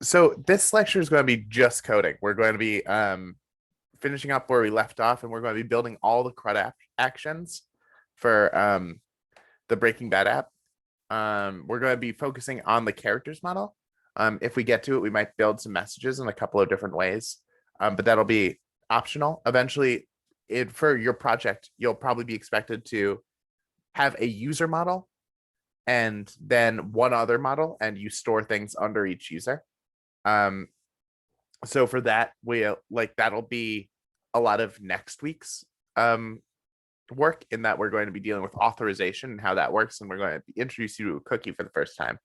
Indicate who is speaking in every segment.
Speaker 1: So this lecture is going to be just coding. We're going to be finishing up where we left off, and we're going to be building all the CRUD actions for the Breaking Bad app. We're going to be focusing on the characters model. If we get to it, we might build some messages in a couple of different ways, but that'll be optional. Eventually, for your project, you'll probably be expected to have a user model and then one other model, and you store things under each user. So for that, that'll be a lot of next week's work, in that we're going to be dealing with authorization and how that works, and we're going to introduce you to a cookie for the first time.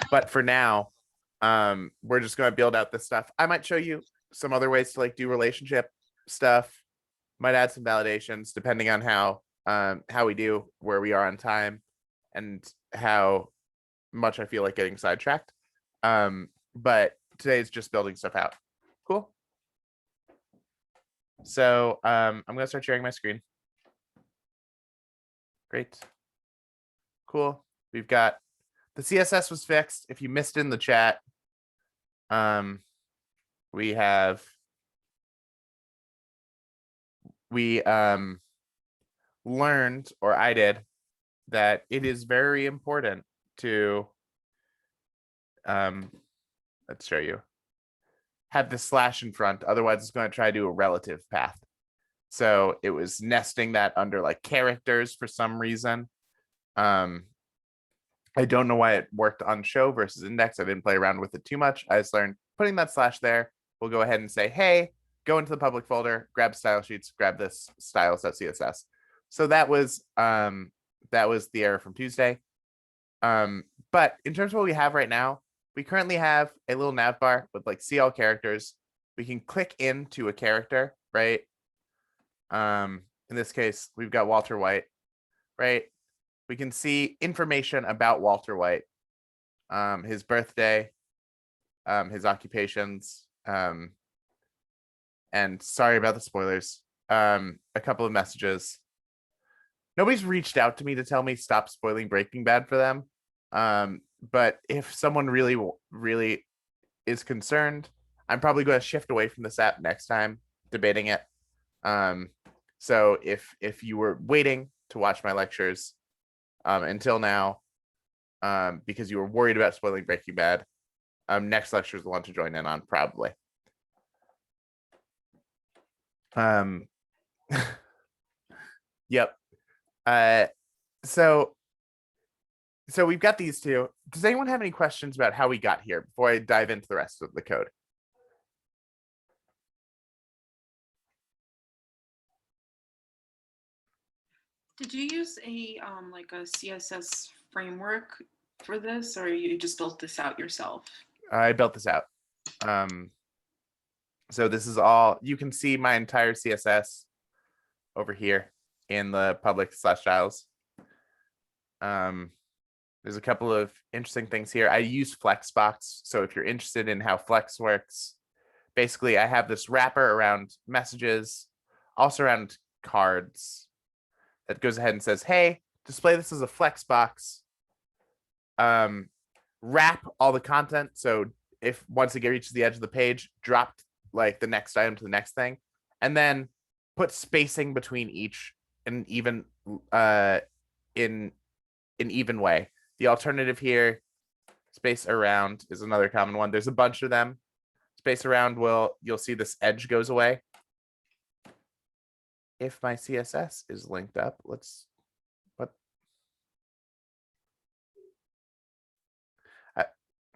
Speaker 1: But for now, we're just going to build out this stuff. I might show you some other ways to do relationship stuff. Might add some validations depending on how we do, where we are on time, and how much I feel like getting sidetracked. But today is just building stuff out. Cool. So I'm gonna start sharing my screen. Great. Cool. We've got the CSS was fixed. If you missed it in the chat, we learned, or I did, that it is very important to let's show you, have the slash in front, otherwise it's going to try to do a relative path. So it was nesting that under characters for some reason. I don't know why it worked on show versus index. I didn't play around with it too much. I just learned putting that slash there. We'll go ahead and say, hey, go into the public folder, grab style sheets, grab this styles.css. So that was the error from Tuesday. But in terms of what we have right now, we currently have a little nav bar with see all characters. We can click into a character, right? In this case, we've got Walter White, right? We can see information about Walter White, his birthday, his occupations, and sorry about the spoilers, a couple of messages. Nobody's reached out to me to tell me stop spoiling Breaking Bad for them. But if someone really is concerned, I'm probably going to shift away from this app next time, debating it. So if you were waiting to watch my lectures until now, because you were worried about spoiling Breaking Bad, next lecture is the one to join in on, probably. Yep. So we've got these two. Does anyone have any questions about how we got here before I dive into the rest of the code?
Speaker 2: Did you use a CSS framework for this, or you just built this out yourself?
Speaker 1: I built this out. So this is all, you can see my entire CSS over here in the public /styles. There's a couple of interesting things here. I use Flexbox. So if you're interested in how Flex works, basically I have this wrapper around messages, also around cards, that goes ahead and says, hey, display this as a Flexbox. Wrap all the content. So if once it reaches the edge of the page, drop the next item to the next thing, and then put spacing between each in even way. The alternative here, space around, is another common one. There's a bunch of them. Space around you'll see this edge goes away. If my CSS is linked up,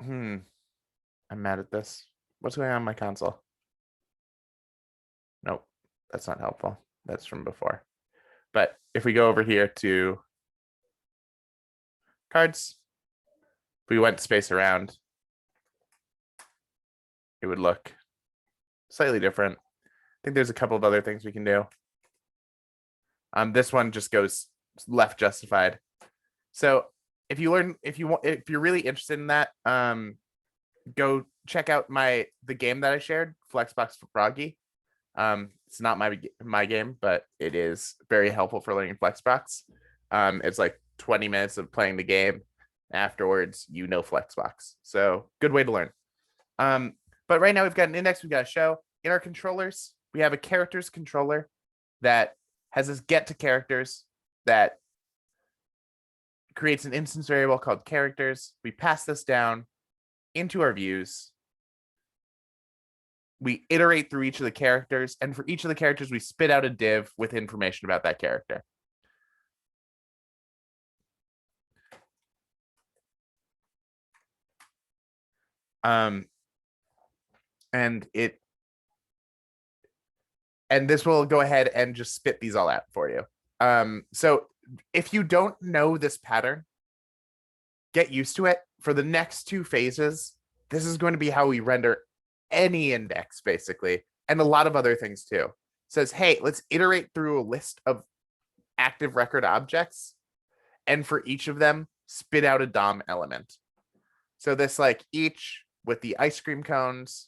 Speaker 1: I'm mad at this. What's going on in my console? Nope, that's not helpful. That's from before. But if we go over here to cards, if we went space around, it would look slightly different. I think there's a couple of other things we can do. This one just goes left justified. So if you're really interested in that, go check out the game that I shared, Flexbox for Froggy. It's not my game, but it is very helpful for learning Flexbox. It's 20 minutes of playing the game, Afterwards, Flexbox. So good way to learn. But right now we've got an index, we've got a show. In our controllers, we have a characters controller that has this get to characters that creates an instance variable called characters. We pass this down into our views. We iterate through each of the characters, and for each of the characters, we spit out a div with information about that character. And this will go ahead and just spit these all out for you. So if you don't know this pattern, get used to it. For the next two phases, this is going to be how we render any index, basically, and a lot of other things too. It says, hey, let's iterate through a list of active record objects, and for each of them, spit out a DOM element. So this, like, each with the ice cream cones,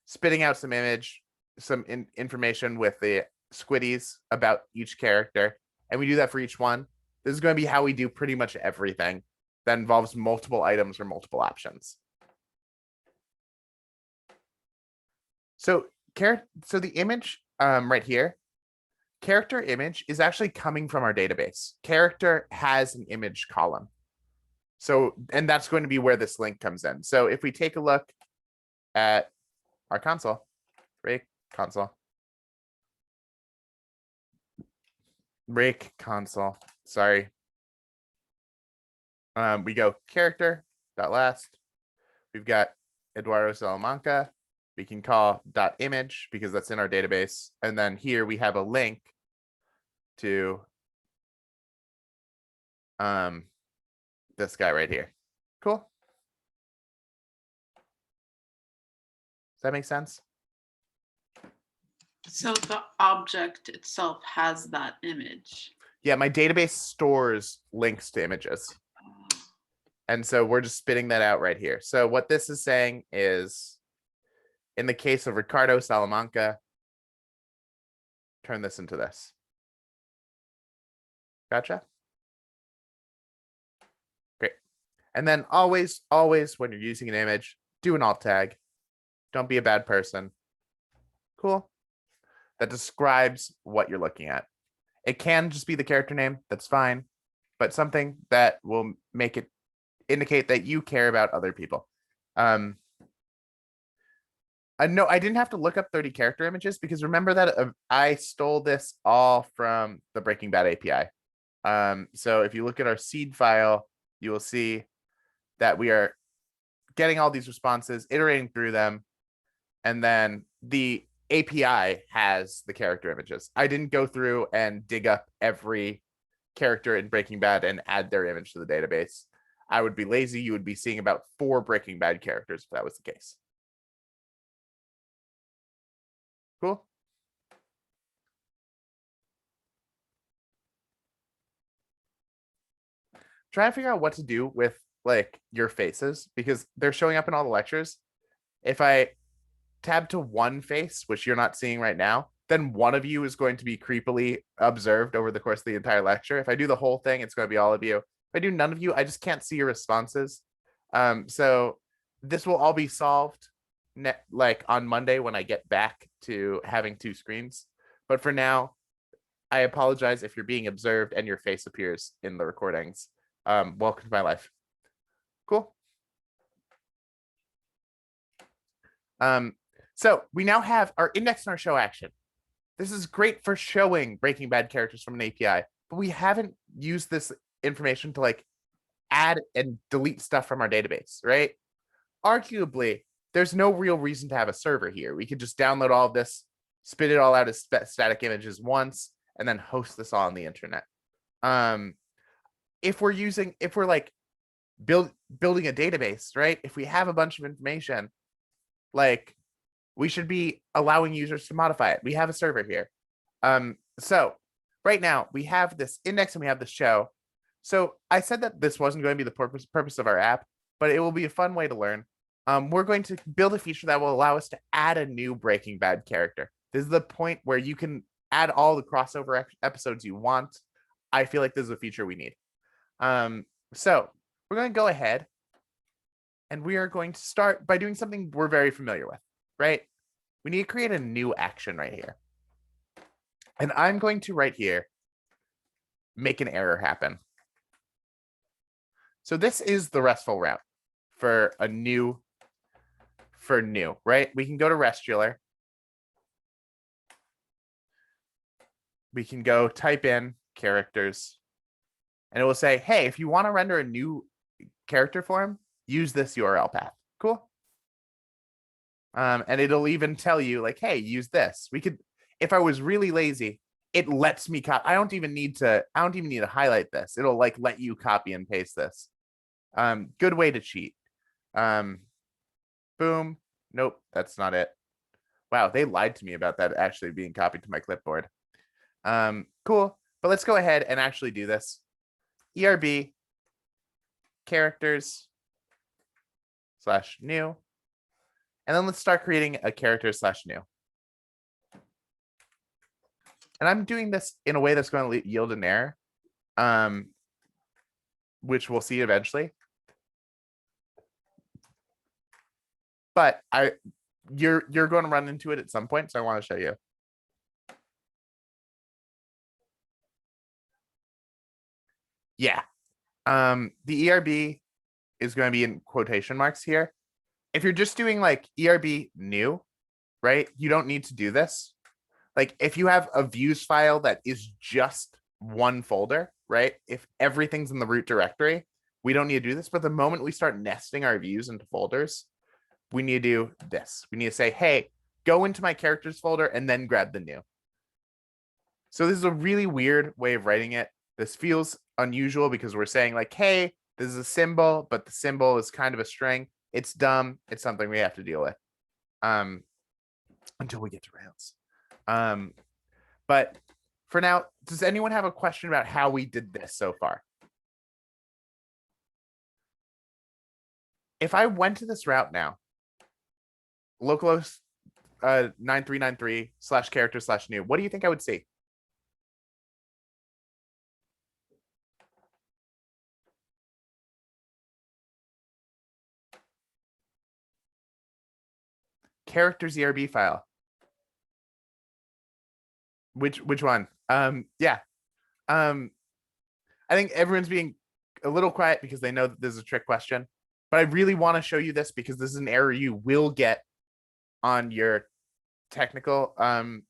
Speaker 1: spitting out some image, some information with the squiddies about each character, and we do that for each one. This is going to be how we do pretty much everything that involves multiple items or multiple options. So the image right here, character image, is actually coming from our database. Character has an image column. So, and that's going to be where this link comes in. So if we take a look at our console, rake console, sorry. We go character dot last. We've got Eduardo Salamanca. We can call dot image because that's in our database. And then here we have a link to this guy right here. Cool. Does that make sense?
Speaker 2: So the object itself has that image.
Speaker 1: Yeah, my database stores links to images. And so we're just spitting that out right here. So what this is saying is, in the case of Ricardo Salamanca, turn this into this. Gotcha? Great. And then always when you're using an image, do an alt tag. Don't be a bad person. Cool. That describes what you're looking at. It can just be the character name. That's fine. But something that will make it indicate that you care about other people. No, I didn't have to look up 30 character images because remember that I stole this all from the Breaking Bad API. So if you look at our seed file, you will see that we are getting all these responses, iterating through them, and then the API has the character images. I didn't go through and dig up every character in Breaking Bad and add their image to the database. I would be lazy. You would be seeing about 4 Breaking Bad characters if that was the case. Cool. Try to figure out what to do with like your faces because they're showing up in all the lectures. If I tab to one face, which you're not seeing right now, then one of you is going to be creepily observed over the course of the entire lecture. If I do the whole thing, it's going to be all of you. If I do none of you, I just can't see your responses. So this will all be solved like on Monday when I get back to having 2 screens. But for now, I apologize if you're being observed and your face appears in the recordings. Welcome to my life. Cool. So we now have our index and our show action. This is great for showing Breaking Bad characters from an API, but we haven't used this information to like add and delete stuff from our database, right? Arguably, there's no real reason to have a server here. We could just download all of this, spit it all out as static images once, and then host this all on the internet. If we're like building a database, right? If we have a bunch of information, like we should be allowing users to modify it. We have a server here. So right now we have this index and we have the show. So I said that this wasn't going to be the purpose of our app, but it will be a fun way to learn. We're going to build a feature that will allow us to add a new Breaking Bad character. This is the point where you can add all the crossover episodes you want. I feel like this is a feature we need. So we're going to go ahead and we are going to start by doing something we're very familiar with, right? We need to create a new action right here. And I'm going to right here make an error happen. So this is the RESTful route for a new, right? We can go to Restular. We can go type in characters and it will say, hey, if you want to render a new character form, use this URL path. Cool. And it'll even tell you like, hey, use this. We could, if I was really lazy, it lets me copy. I don't even need to highlight this. It'll like let you copy and paste this. Good way to cheat. Boom. Nope, that's not it. Wow, they lied to me about that actually being copied to my clipboard. Cool. But let's go ahead and actually do this. ERB characters / new. And then let's start creating a character / new. And I'm doing this in a way that's going to yield an error, which we'll see eventually. But you're going to run into it at some point, so I want to show you. Yeah. The ERB is going to be in quotation marks here. If you're just doing like ERB new, right? You don't need to do this. Like if you have a views file that is just one folder, right? If everything's in the root directory, we don't need to do this. But the moment we start nesting our views into folders, we need to do this. We need to say, hey, go into my characters folder and then grab the new. So this is a really weird way of writing it. This feels unusual because we're saying like, hey, this is a symbol, but the symbol is kind of a string. It's dumb. It's something we have to deal with until we get to Rails. But for now, does anyone have a question about how we did this so far? If I went to this route now, localhost 9393 /character /new, what do you think I would see? Characters ERB file. Which one? Yeah. I think everyone's being a little quiet because they know that this is a trick question. But I really want to show you this because this is an error you will get on your technical on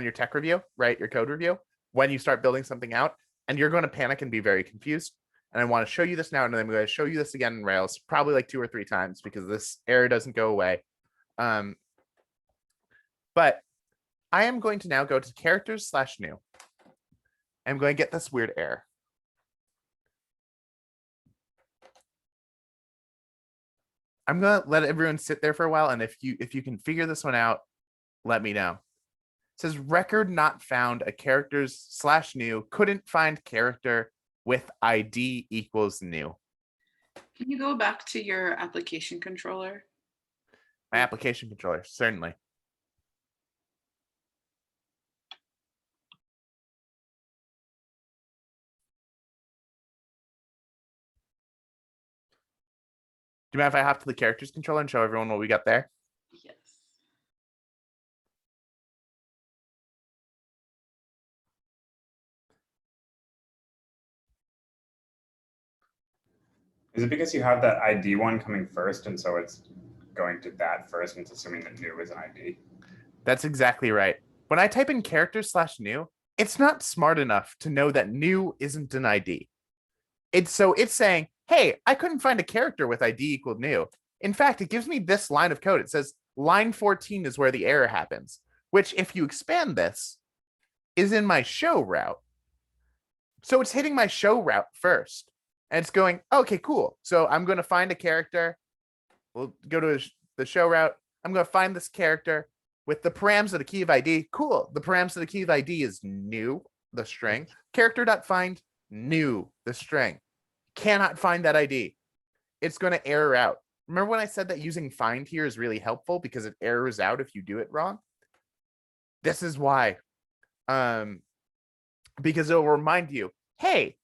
Speaker 1: your tech review, right? Your code review when you start building something out, and you're going to panic and be very confused. And I want to show you this now, and then I'm going to show you this again in Rails, probably like 2 or 3 times because this error doesn't go away. But I am going to now go to characters /new. I'm going to get this weird error. I'm going to let everyone sit there for a while. And if you can figure this one out, let me know. It says record not found, a characters /new, couldn't find character with ID equals new.
Speaker 2: Can you go back to your application controller?
Speaker 1: My application controller, certainly. Do you mind if I hop to the characters controller and show everyone what we got there?
Speaker 2: Yes.
Speaker 3: Is it because you have that ID one coming first, and so it's going to that first, and it's assuming that new is an ID?
Speaker 1: That's exactly right. When I type in characters /new, it's not smart enough to know that new isn't an ID. It's saying, hey, I couldn't find a character with ID equal new. In fact, it gives me this line of code. It says line 14 is where the error happens, which if you expand this is in my show route. So it's hitting my show route first. And it's going, okay, cool. So I'm going to find a character. We'll go to the show route. I'm going to find this character with the params of the key of ID. Cool. The params of the key of ID is new, the string. Character.find new, the string. Cannot find that ID. It's going to error out. Remember when I said that using find here is really helpful because it errors out if you do it wrong? This is why. Because it'll remind you, hey,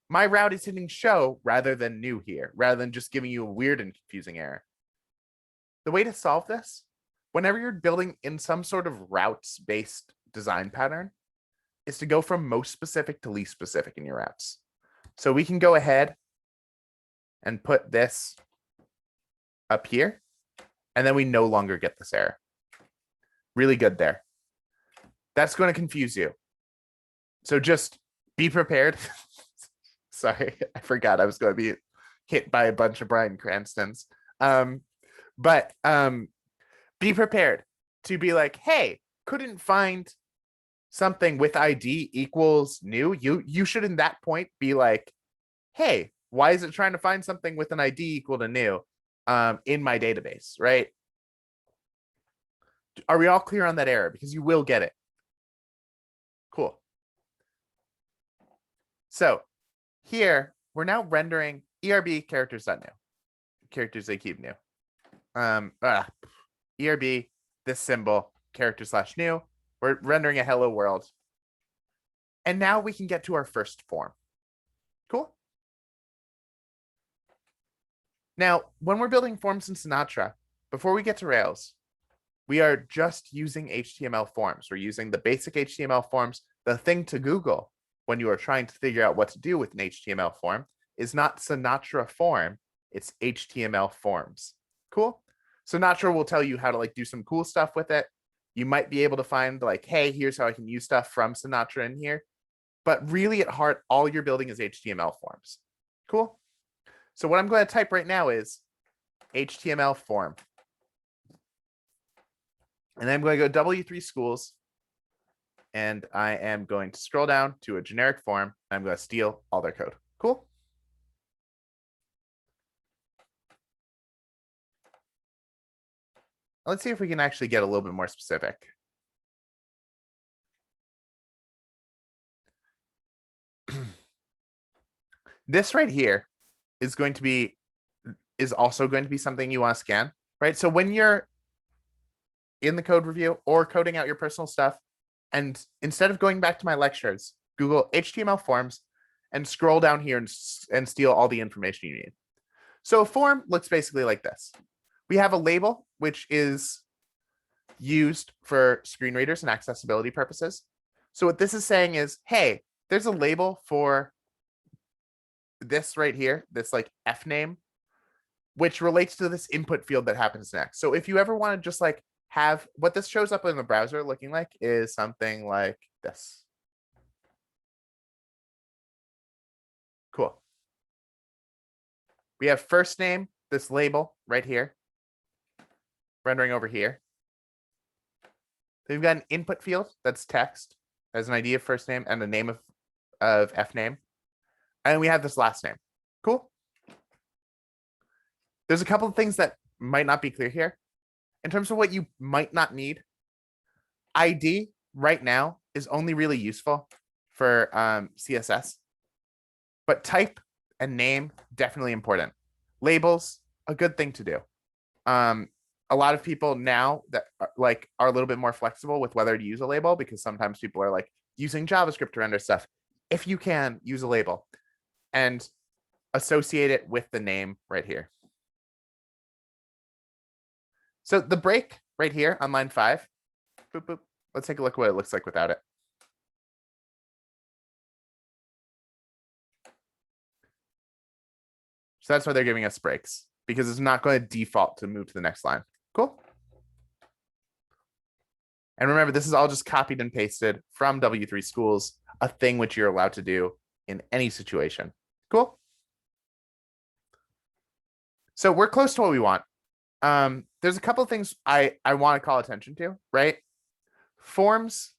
Speaker 1: my route is hitting show rather than new here, rather than just giving you a weird and confusing error. The way to solve this, whenever you're building in some sort of routes-based design pattern, is to go from most specific to least specific in your routes. So we can go ahead and put this up here, and then we no longer get this error. Really good there. That's going to confuse you. So just be prepared. Sorry, I forgot I was going to be hit by a bunch of Bryan Cranstons. But be prepared to be like, hey, couldn't find something with ID equals new. You should in that point be like, hey, why is it trying to find something with an ID equal to new in my database, right? Are we all clear on that error? Because you will get it. Cool. So here we're now rendering ERB characters.new. Characters they keep new. ERB, this symbol, character/new. We're rendering a hello world. And now we can get to our first form. Cool. Now, when we're building forms in Sinatra, before we get to Rails, we are just using HTML forms. We're using the basic HTML forms. The thing to Google when you are trying to figure out what to do with an HTML form is not Sinatra form, it's HTML forms. Cool. Sinatra will tell you how to like do some cool stuff with it. You might be able to find like, hey, here's how I can use stuff from Sinatra in here. But really at heart, all you're building is HTML forms. Cool. So what I'm going to type right now is HTML form. And then I'm going to go W3 schools. And I am going to scroll down to a generic form. I'm going to steal all their code. Cool. Let's see if we can actually get a little bit more specific. This right here is also going to be something you want to scan, right? So when you're in the code review or coding out your personal stuff, and instead of going back to my lectures, Google HTML forms and scroll down here and steal all the information you need. So a form looks basically like this. We have a label, which is used for screen readers and accessibility purposes. So what this is saying is, hey, there's a label for this right here, this like F name, which relates to this input field that happens next. So if you ever want to just like have what this shows up in the browser looking like is something like this. Cool. We have first name, this label right here, rendering over here. Then we've got an input field that's text as an ID of first name and the name of F name. And we have this last name. Cool. There's a couple of things that might not be clear here. In terms of what you might not need, ID right now is only really useful for CSS. But type and name, definitely important. Labels, a good thing to do. A lot of people now that are a little bit more flexible with whether to use a label, because sometimes people are like using JavaScript to render stuff. If you can, use a label and associate it with the name right here. So the break right here on line 5, boop, boop. Let's take a look at what it looks like without it. So that's why they're giving us breaks, because it's not going to default to move to the next line. Cool. And remember, this is all just copied and pasted from W3 schools, a thing which you're allowed to do in any situation. Cool. So we're close to what we want. There's a couple of things I want to call attention to, right? Forms,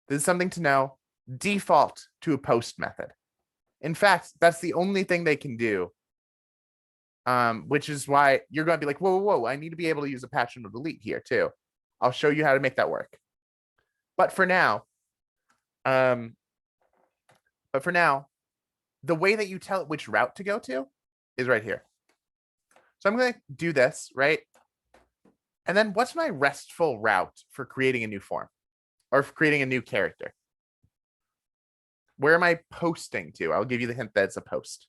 Speaker 1: this is something to know, default to a post method. In fact, that's the only thing they can do, which is why you're going to be like, whoa, whoa, whoa, I need to be able to use a patch and a delete here too. I'll show you how to make that work. But for now, the way that you tell it which route to go to is right here. So I'm going to do this, right? And then what's my RESTful route for creating a new form or for creating a new character? Where am I posting to? I'll give you the hint that it's a post.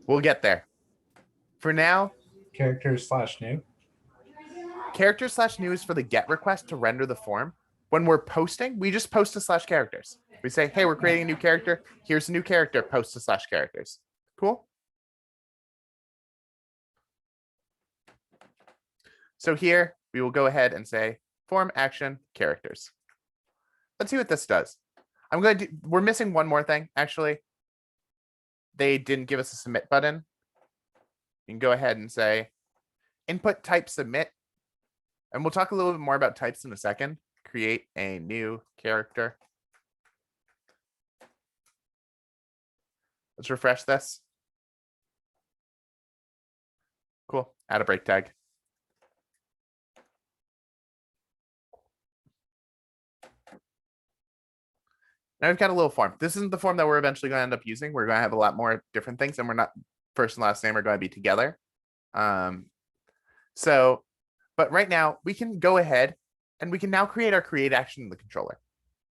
Speaker 1: We'll get there. For now,
Speaker 4: characters/new.
Speaker 1: characters/new is for the get request to render the form. When we're posting, we just post to /characters. We say, hey, we're creating a new character. Here's a new character, post to /characters. Cool. So here we will go ahead and say form action characters. Let's see what this does. We're missing one more thing, actually. They didn't give us a submit button. You can go ahead and say input type submit. And we'll talk a little bit more about types in a second. Create a new character. Let's refresh this. Cool. Add a break tag. Now we've got a little form. This isn't the form that we're eventually going to end up using. We're going to have a lot more different things, and we're not first and last name are going to be together. But right now we can go ahead and we can now create our create action in the controller,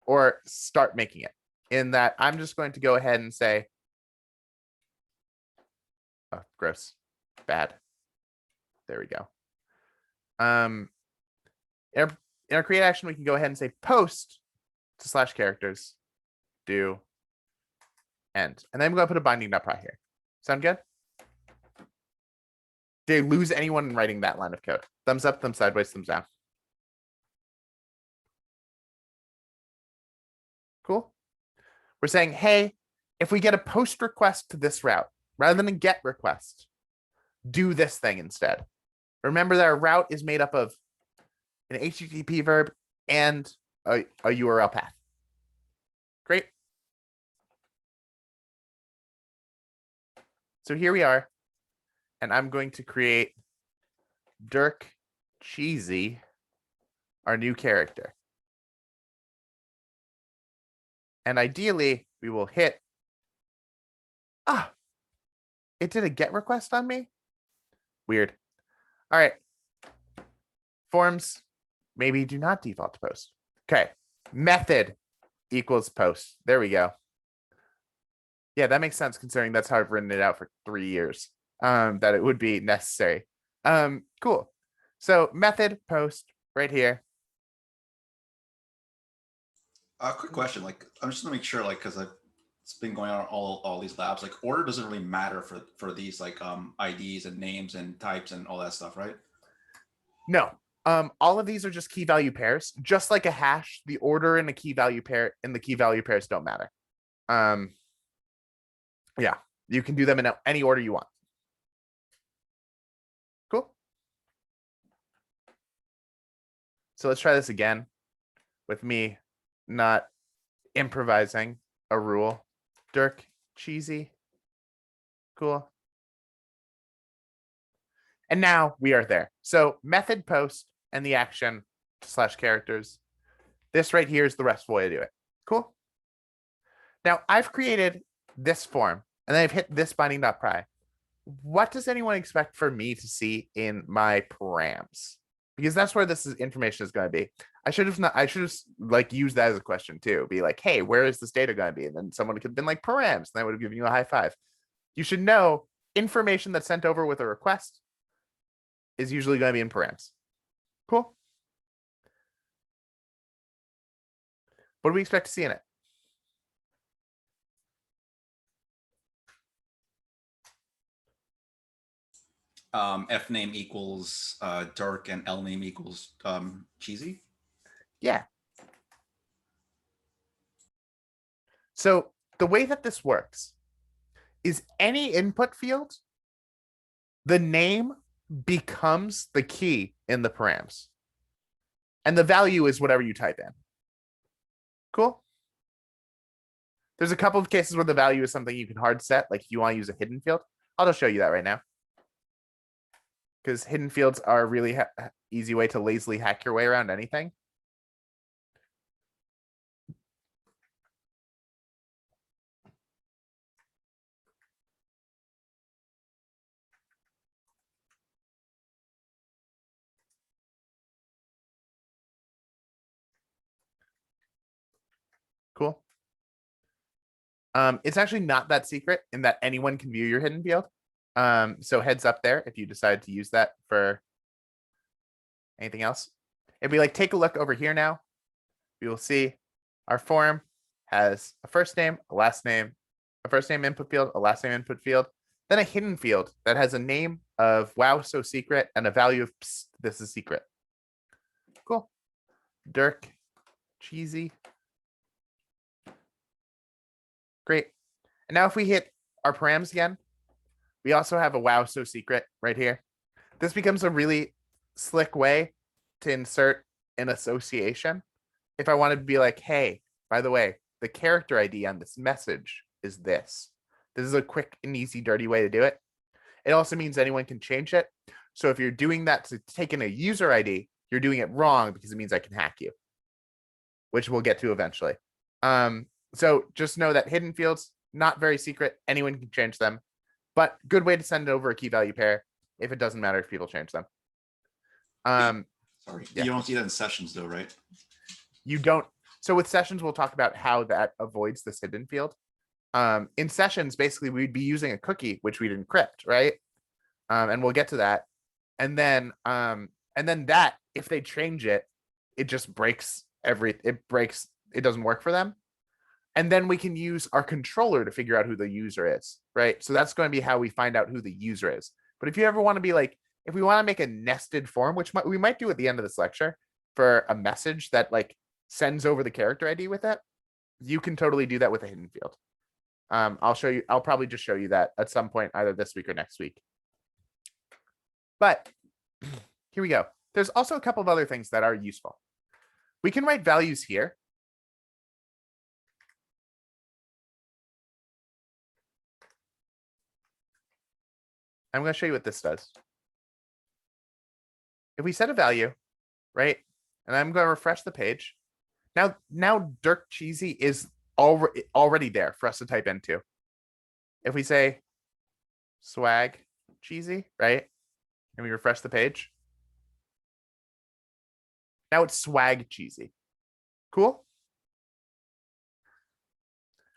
Speaker 1: or start making it. In that, I'm just going to go ahead and say, oh, gross, bad. There we go. In our create action, we can go ahead and say post to /characters. Do end, and then I'm going to put a binding.pry here. Sound good? Did I lose anyone in writing that line of code? Thumbs up, thumbs sideways, thumbs down. Cool. We're saying, hey, if we get a post request to this route rather than a get request, do this thing instead. Remember that our route is made up of an HTTP verb and a URL path. Great. So here we are, and I'm going to create Dirk Cheesy, our new character. And ideally, we will hit, it did a get request on me? Weird. All right. Forms maybe do not default to post. Okay. Method equals post. There we go. Yeah, that makes sense considering that's how I've written it out for 3 years, that it would be necessary. Cool. So method post right here.
Speaker 5: Quick question, like I'm just gonna make sure, like, because it's been going on all these labs, like order doesn't really matter for these like IDs and names and types and all that stuff, right?
Speaker 1: No. All of these are just key value pairs. Just like a hash, the order in a key value pair and the key value pairs don't matter. Yeah, you can do them in any order you want. Cool. So let's try this again with me not improvising a rule. Dirk Cheesy. Cool. And now we are there. So method post and the action /characters. This right here is the restful way to do it. Cool. Now I've created this form and then I've hit this binding.pry. What does anyone expect for me to see in my params? Because that's where information is going to be. I should have like used that as a question too. Be like, hey, where is this data going to be? And then someone could have been like params, and I would have given you a high five. You should know information that's sent over with a request is usually going to be in params. Cool. What do we expect to see in it?
Speaker 5: F name equals Dirk and L name equals Cheesy.
Speaker 1: Yeah. So the way that this works is any input field, the name becomes the key in the params. And the value is whatever you type in. Cool. There's a couple of cases where the value is something you can hard set, like if you want to use a hidden field. I'll just show you that right now. Because hidden fields are a really easy way to lazily hack your way around anything. Cool. It's actually not that secret in that anyone can view your hidden field. So heads up there if you decide to use that for anything else. If we like take a look over here now, we will see our form has a first name, a last name, a first name input field, a last name input field, then a hidden field that has a name of wow, so secret, and a value of psst, this is secret. Cool. Dirk, cheesy. Great. And now if we hit our params again, we also have a wow, so secret right here. This becomes a really slick way to insert an association. If I wanted to be like, hey, by the way, the character ID on this message is this. This is a quick and easy, dirty way to do it. It also means anyone can change it. So if you're doing that to take in a user ID, you're doing it wrong because it means I can hack you, which we'll get to eventually. So just know that hidden fields, not very secret. Anyone can change them, but good way to send over a key value pair if it doesn't matter if people change them.
Speaker 5: Sorry,
Speaker 1: Yeah.
Speaker 5: you don't see that in sessions though, right?
Speaker 1: You don't. So with sessions, we'll talk about how that avoids this hidden field. In sessions, basically, we'd be using a cookie, which we'd encrypt, right? And we'll get to that. And then that, if they change it, it just breaks it doesn't work for them. And then we can use our controller to figure out who the user is, right? So that's going to be how we find out who the user is. But if you ever want to be like, if we want to make a nested form, which we might do at the end of this lecture for a message that like sends over the character ID with it, you can totally do that with a hidden field. I'll show you. I'll probably just show you that at some point, either this week or next week. But here we go. There's also a couple of other things that are useful. We can write values here. I'm going to show you what this does. If we set a value, right, and I'm going to refresh the page. Now Dirk Cheesy is already there for us to type into. If we say swag cheesy, right, and we refresh the page, now it's swag cheesy. Cool.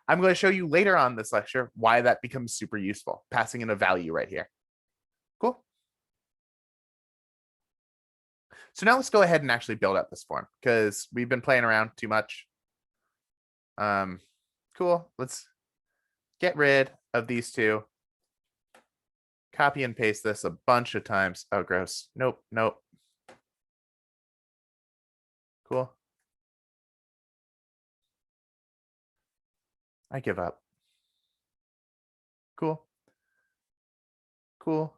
Speaker 1: I'm going to show you later on this lecture why that becomes super useful, passing in a value right here. Cool. So now let's go ahead and actually build up this form because we've been playing around too much. Cool. Let's get rid of these two. Copy and paste this a bunch of times. Oh, gross. Nope. Nope. Cool. I give up. Cool. Cool.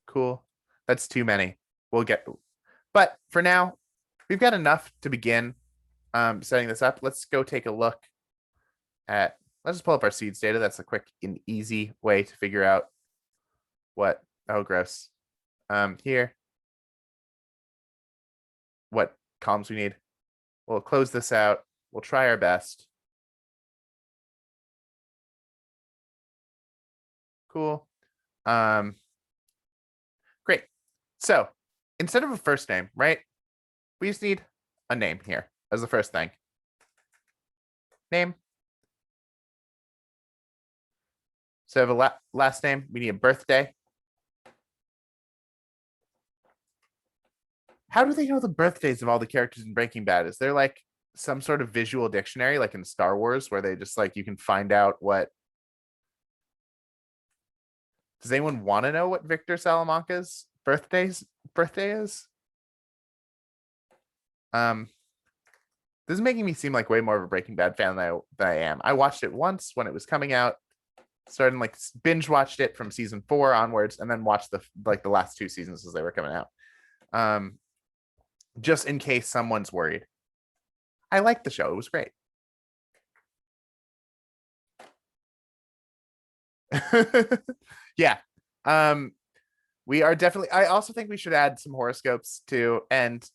Speaker 1: Cool. That's too many. We'll get, but for now, we've got enough to begin setting this up. Let's go take a look at, let's just pull up our seeds data. That's a quick and easy way to figure out what, oh, gross. Here, what columns we need. We'll close this out. We'll try our best. Cool. Great. So instead of a first name, right, we just need a name here as the first thing. Name. So I have a last name. We need a birthday. How do they know the birthdays of all the characters in Breaking Bad? Is there like some sort of visual dictionary like in Star Wars where they just like you can find out what? Does anyone want to know what Victor Salamanca's birthday is? This is making me seem like way more of a Breaking Bad fan than I am. I watched it once when it was coming out, started like binge watched it from season 4 onwards, and then watched the last 2 seasons as they were coming out. Just in case someone's worried. I liked the show. It was great. Yeah. We are definitely, I also think we should add some horoscopes too. And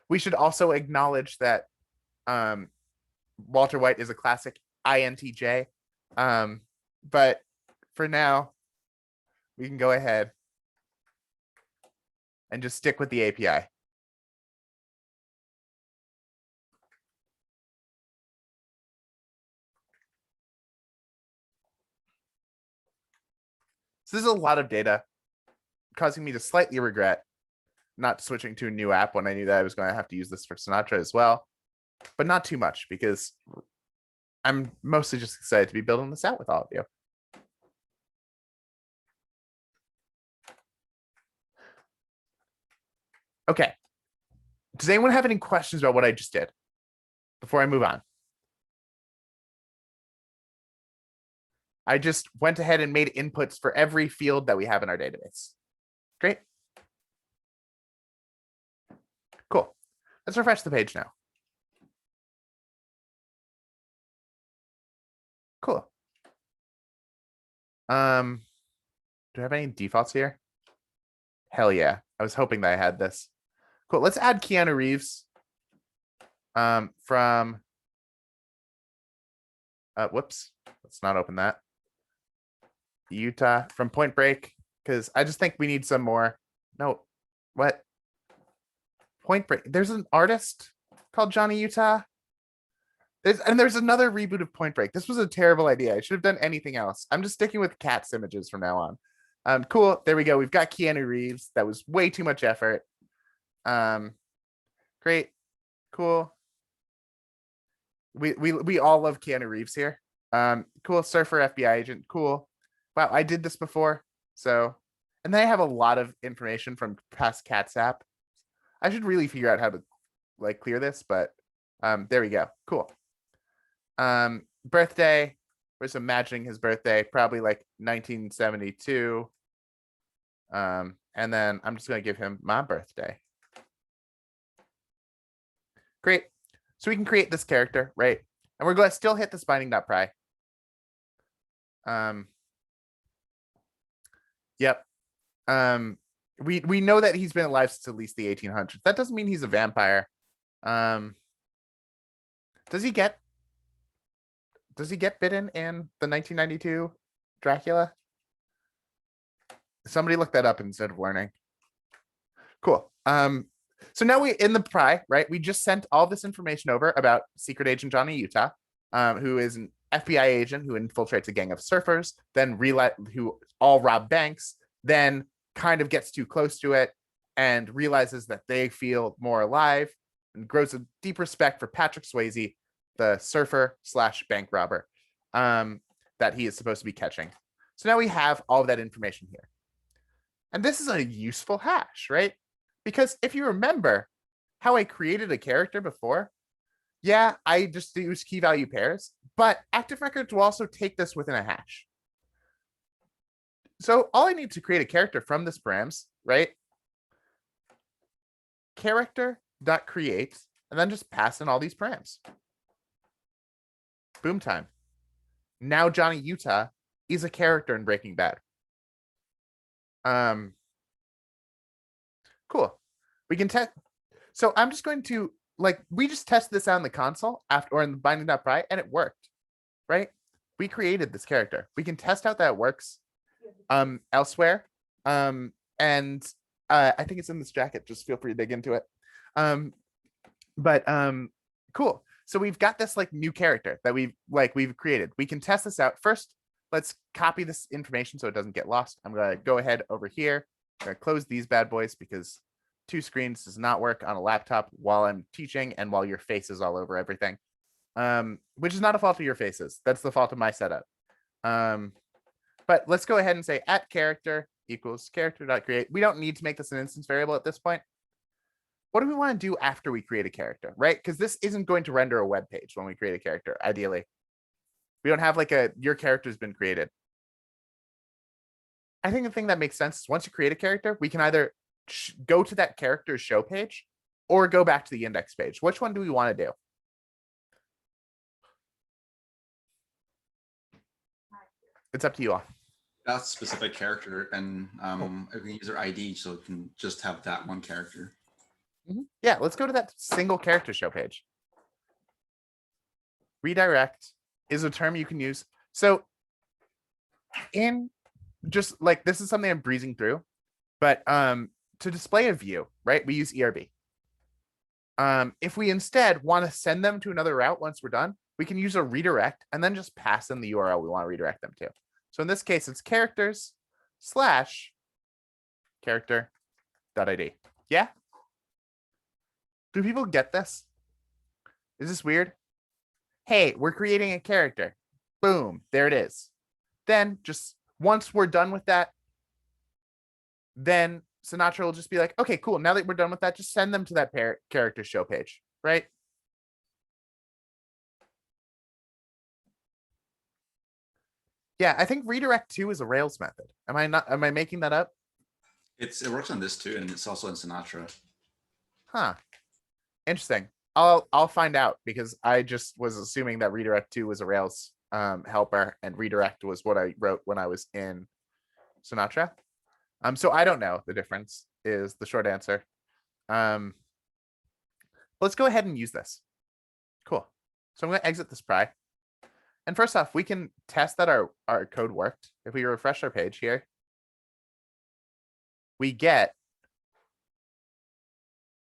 Speaker 1: we should also acknowledge that Walter White is a classic INTJ. But for now, we can go ahead and just stick with the API. So this is a lot of data, causing me to slightly regret not switching to a new app when I knew that I was going to have to use this for Sinatra as well, but not too much because I'm mostly just excited to be building this out with all of you. Okay. Does anyone have any questions about what I just did before I move on? I just went ahead and made inputs for every field that we have in our database. Great. Cool. Let's refresh the page now. Cool. Do I have any defaults here? Hell yeah. I was hoping that I had this. Cool. Let's add Keanu Reeves from whoops. Let's not open that. Utah from Point Break, because I just think we need some more. No, what? Point Break. There's an artist called Johnny Utah. There's another reboot of Point Break. This was a terrible idea. I should have done anything else. I'm just sticking with Cat's images from now on. Cool. There we go. We've got Keanu Reeves. That was way too much effort. Great. Cool. We all love Keanu Reeves here. Cool. Surfer FBI agent. Cool. Wow, I did this before. So, and then I have a lot of information from past Cats app. I should really figure out how to like clear this, but there we go. Cool. Birthday. We're just imagining his birthday, probably like 1972. And then I'm just gonna give him my birthday. Great. So we can create this character, right? And we're going to still hit this binding.pry. Yep. We know that he's been alive since at least the 1800s. That doesn't mean he's a vampire. Does he get bitten in the 1992 Dracula? Somebody look that up instead of learning. Cool. So now we in the pry, right? We just sent all this information over about secret agent Johnny Utah, who is an FBI agent who infiltrates a gang of surfers, then who all rob banks, then kind of gets too close to it and realizes that they feel more alive and grows a deep respect for Patrick Swayze, the surfer / bank robber that he is supposed to be catching. So now we have all of that information here. And this is a useful hash, right? Because if you remember how I created a character before, yeah, I just use key value pairs, but Active Records will also take this within a hash. So all I need to create a character from this params, right? Character.create, and then just pass in all these params. Boom time. Now Johnny Utah is a character in Breaking Bad. Cool. We can test. So I'm just going to we just tested this out in the console or in the binding.pry and it worked, right? We created this character. We can test out that it works elsewhere. And I think it's in this jacket. Just feel free to dig into it. Cool. So we've got this new character that we've created. We can test this out. First, let's copy this information so it doesn't get lost. I'm going to go ahead over here. I'm going to close these bad boys because 2 screens does not work on a laptop while I'm teaching and while your face is all over everything. Which is not a fault of your faces. That's the fault of my setup. But let's go ahead and say @character equals character.create. We don't need to make this an instance variable at this point. What do we want to do after we create a character, right? Because this isn't going to render a web page when we create a character, ideally. We don't have your character's been created. I think the thing that makes sense is once you create a character, we can either go to that character's show page or go back to the index page. Which one do we want to do? It's up to you all.
Speaker 5: That specific character, and we can use their ID, so it can just have that one character.
Speaker 1: Yeah, let's go to that single character show page. Redirect is a term you can use. So in just this is something I'm breezing through, but to display a view, right, we use ERB. If we instead want to send them to another route once we're done, we can use a redirect and then just pass in the URL we want to redirect them to. So in this case, it's characters slash character.id. Yeah? Do people get this? Is this weird? Hey, we're creating a character. Boom, there it is. Then just once we're done with that, then Sinatra will just be like, okay, cool. Now that we're done with that, just send them to that character show page, right? Yeah, I think redirect to is a Rails method. Am I making that up?
Speaker 5: It works on this too, and it's also in Sinatra.
Speaker 1: Huh. Interesting. I'll find out because I just was assuming that redirect to was a Rails helper and redirect was what I wrote when I was in Sinatra. So I don't know the difference is the short answer. Let's go ahead and use this. Cool. So I'm going to exit this pry. And first off, we can test that our code worked. If we refresh our page here, we get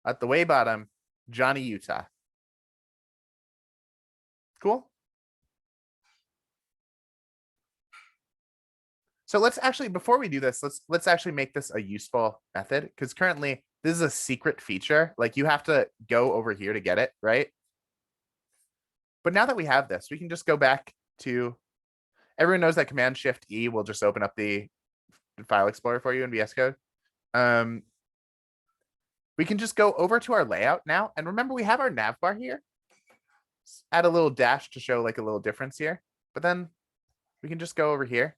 Speaker 1: at the way bottom, Johnny Utah. Cool. So let's actually, before we do this, let's actually make this a useful method because currently this is a secret feature. Like you have to go over here to get it, right? But now that we have this, we can just go back to, everyone knows that Command Shift E will just open up the file explorer for you in VS Code. We can just go over to our layout now. And remember, we have our nav bar here. Add a little dash to show like a little difference here. But then we can just go over here.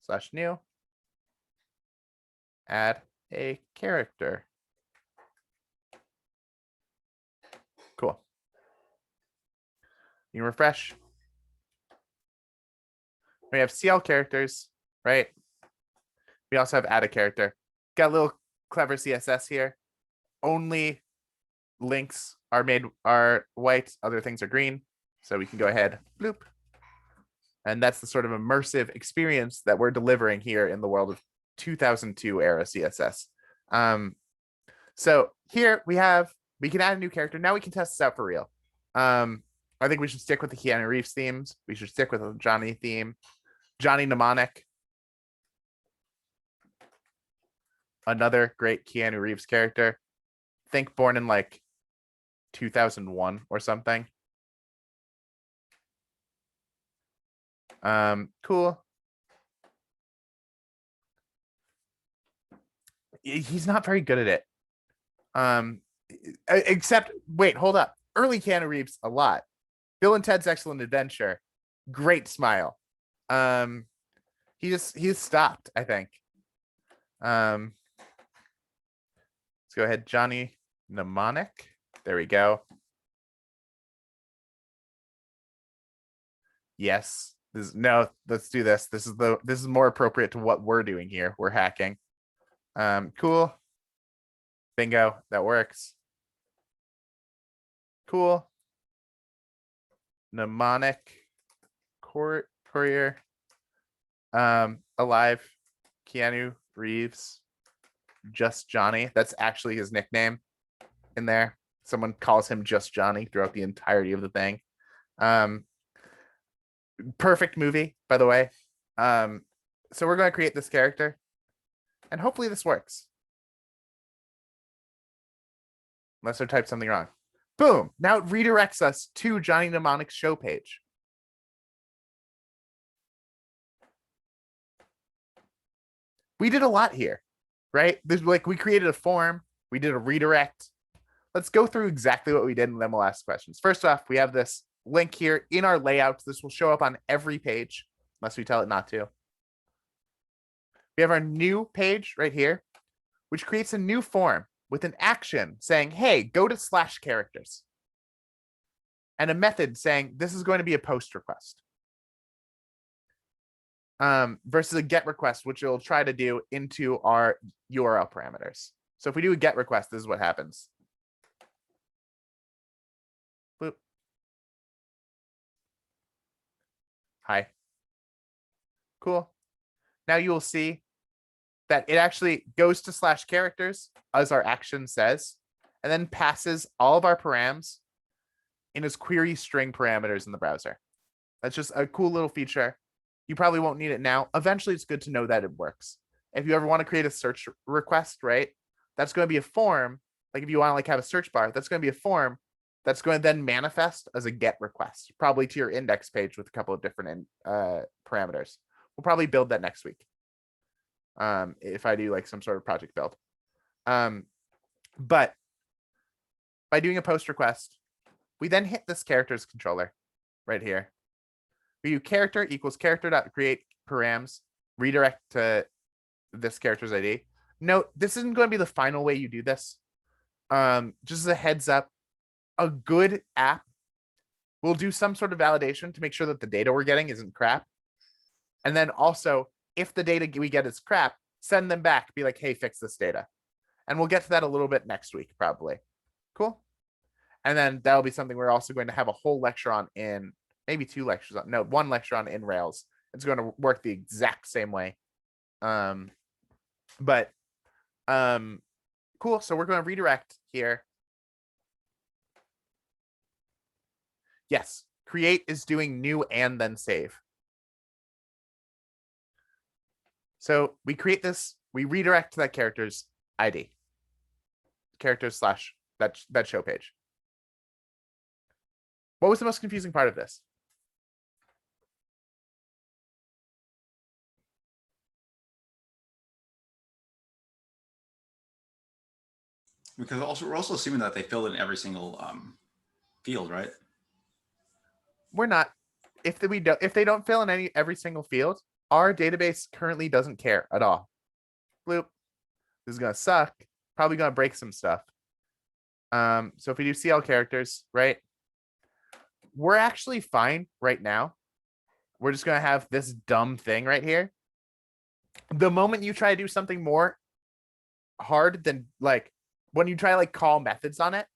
Speaker 1: /new. Add a character. Cool. You can refresh. We have CL characters, right? We also have add a character. Got a little clever CSS here. Only links are white, other things are green. So we can go ahead, bloop. And that's the sort of immersive experience that we're delivering here in the world of 2002 era CSS. So here we can add a new character. Now we can test this out for real. I think we should stick with the Keanu Reeves themes. We should stick with the Johnny theme. Johnny Mnemonic. Another great Keanu Reeves character. Think born in like 2001 or something. Cool. He's not very good at it. Except, wait, hold up. Early Keanu Reeves, a lot. Bill and Ted's Excellent Adventure, great smile. He's stopped, I think. Let's go ahead, Johnny Mnemonic. There we go. Yes. Let's do this. This is more appropriate to what we're doing here. We're hacking. Cool. Bingo, that works. Cool. Mnemonic courier. Alive. Keanu Reeves. Just Johnny. That's actually his nickname in there. Someone calls him Just Johnny throughout the entirety of the thing. Perfect movie, by the way. So we're going to create this character and hopefully this works. Unless I typed something wrong. Boom. Now it redirects us to Johnny Mnemonic's show page. We did a lot here, right? There's like we created a form. We did a redirect. Let's go through exactly what we did and then we'll ask questions. First off, we have this link here in our layouts. This will show up on every page unless we tell it not to. We have our new page right here, which creates a new form with an action saying, hey, go to /characters. And a method saying this is going to be a post request. Versus a get request, which it'll try to do into our URL parameters. So if we do a get request, this is what happens. Boop. Hi. Cool. Now you will see that it actually goes to /characters as our action says, and then passes all of our params in as query string parameters in the browser. That's just a cool little feature. You probably won't need it now. Eventually, it's good to know that it works. If you ever want to create a search request, right? That's going to be a form. Like if you want to like have a search bar, that's going to be a form that's going to then manifest as a get request, probably to your index page with a couple of different parameters. We'll probably build that next week. If I do like some sort of project build. But by doing a post request, we then hit this characters controller right here. We do character equals character.create params, redirect to this character's ID. Note, this isn't going to be the final way you do this. Just as a heads up, a good app will do some sort of validation to make sure that the data we're getting isn't crap. And then also, if the data we get is crap, send them back, be like, hey, fix this data. And we'll get to that a little bit next week, probably. Cool. And then that'll be something we're also going to have a whole lecture on in, maybe 2 lectures on, no, 1 lecture on in Rails. It's going to work the exact same way. Cool. So we're going to redirect here. Yes, create is doing new and then save. So we create this, we redirect to that character's ID. Characters slash that show page. What was the most confusing part of this?
Speaker 5: Because we're also assuming that they filled in every single field, right?
Speaker 1: We're not. If they don't fill in every single field, our database currently doesn't care at all. Bloop. This is gonna suck. Probably gonna break some stuff. So if we do CL characters, right? We're actually fine right now. We're just gonna have this dumb thing right here. The moment you try to do something more hard than like when you try to like call methods on it,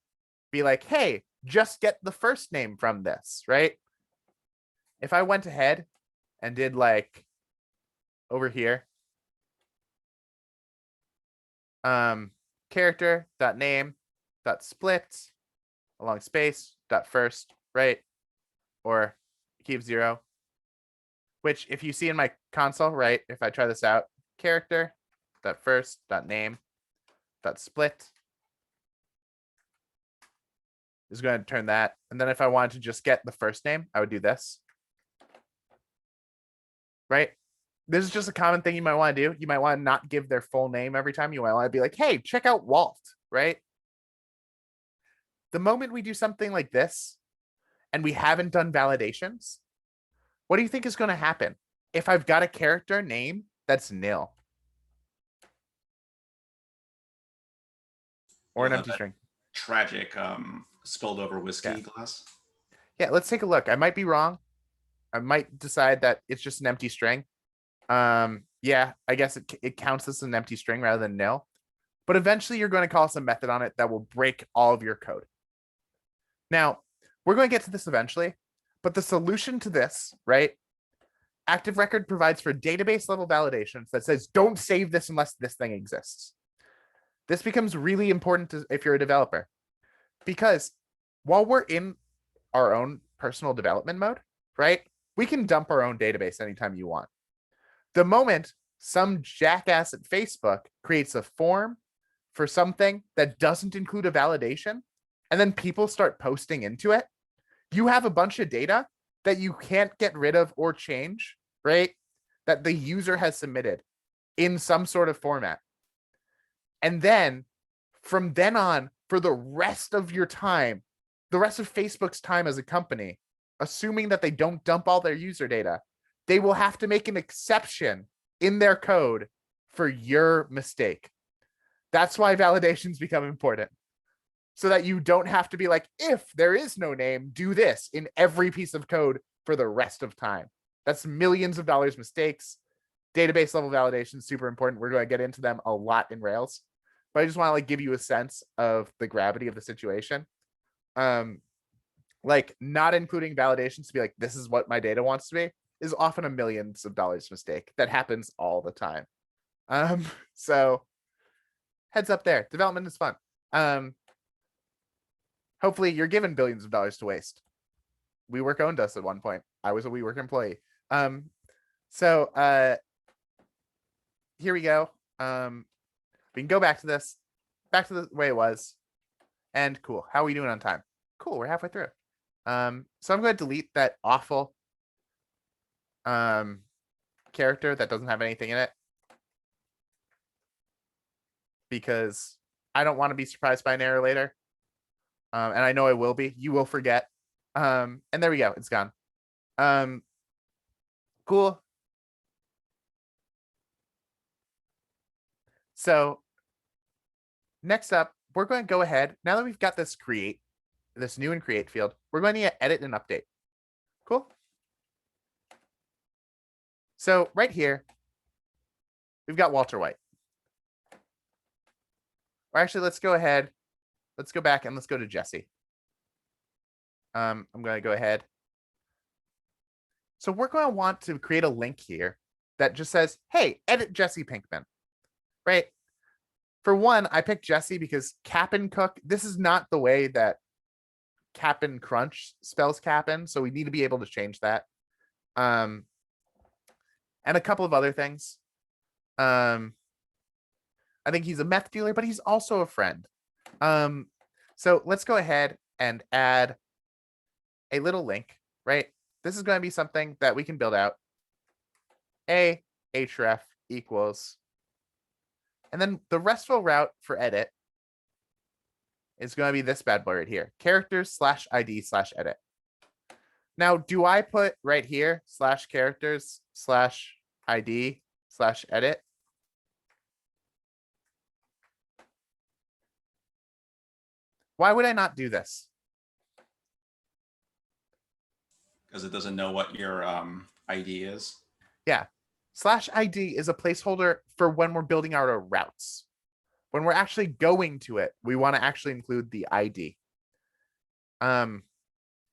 Speaker 1: be like, hey, just get the first name from this, right? If I went ahead and did like over here, character dot name dot split along space dot first, right? Or keep 0, which if you see in my console, right? If I try this out, character dot first dot name dot split is going to turn that. And then if I wanted to just get the first name, I would do this. Right? This is just a common thing you might want to do. You might want to not give their full name every time. You might want to be like, hey, check out Walt, right? The moment we do something like this and we haven't done validations, what do you think is going to happen if I've got a character name that's nil? Or an empty string.
Speaker 5: Tragic spilled over whiskey glass.
Speaker 1: Yeah, let's take a look. I might be wrong. I might decide that it's just an empty string. Yeah, I guess it counts as an empty string rather than nil. But eventually you're going to call some method on it that will break all of your code. Now, we're going to get to this eventually, but the solution to this, right? Active Record provides for database level validations that says, don't save this unless this thing exists. This becomes really important if you're a developer, because while we're in our own personal development mode, right? We can dump our own database anytime you want. The moment some jackass at Facebook creates a form for something that doesn't include a validation, and then people start posting into it, you have a bunch of data that you can't get rid of or change, right? That the user has submitted in some sort of format. And then from then on, for the rest of your time, the rest of Facebook's time as a company, assuming that they don't dump all their user data, they will have to make an exception in their code for your mistake. That's why validations become important. So that you don't have to be like, if there is no name, do this in every piece of code for the rest of time. That's millions of dollars mistakes. Database level validation is super important. We're going to get into them a lot in Rails. But I just want to like give you a sense of the gravity of the situation. Like not including validations to be like, this is what my data wants to be, is often a millions of dollars mistake that happens all the time. So heads up there, development is fun. Hopefully you're given billions of dollars to waste. WeWork owned us at one point. I was a WeWork employee. So here we go. We can go back to this, back to the way it was. And cool. How are we doing on time? Cool, we're halfway through. So I'm going to delete that awful character that doesn't have anything in it. Because I don't want to be surprised by an error later. And I know I will be. You will forget. And there we go. It's gone. Cool. So next up, we're going to go ahead. Now that we've got this new and create field, we're going to edit and update. Cool. So right here, we've got Walter White. Or actually, let's go ahead. Let's go back and let's go to Jesse. I'm going to go ahead. So we're going to want to create a link here that just says, hey, edit Jesse Pinkman. Right? For one, I picked Jesse because Cap'n Cook, this is not the way that Cap'n Crunch spells Cap'n, so we need to be able to change that. And a couple of other things. I think he's a meth dealer, but he's also a friend. So let's go ahead and add a little link, right? This is going to be something that we can build out. A href equals, and then the RESTful route for edit is going to be this bad boy right here, characters/id/edit. Now, do I put right here /characters/id/edit? Why would I not do this?
Speaker 5: Because it doesn't know what your ID is.
Speaker 1: Yeah. /ID is a placeholder for when we're building out our routes. When we're actually going to it, we want to actually include the ID. And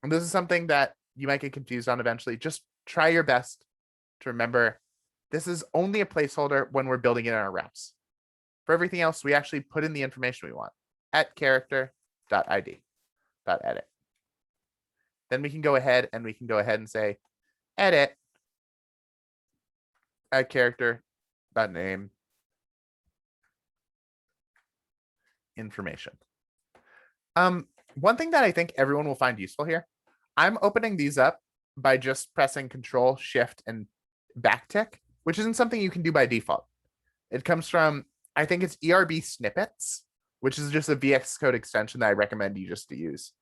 Speaker 1: this is something that you might get confused on eventually. Just try your best to remember this is only a placeholder when we're building in our routes. For everything else, we actually put in the information we want at character.id.edit. Then we can go ahead and say edit at character.name information. One thing that I think everyone will find useful here, I'm opening these up by just pressing Control, Shift, and backtick, which isn't something you can do by default. It comes from, I think it's ERB snippets, which is just a VS Code extension that I recommend you just to use.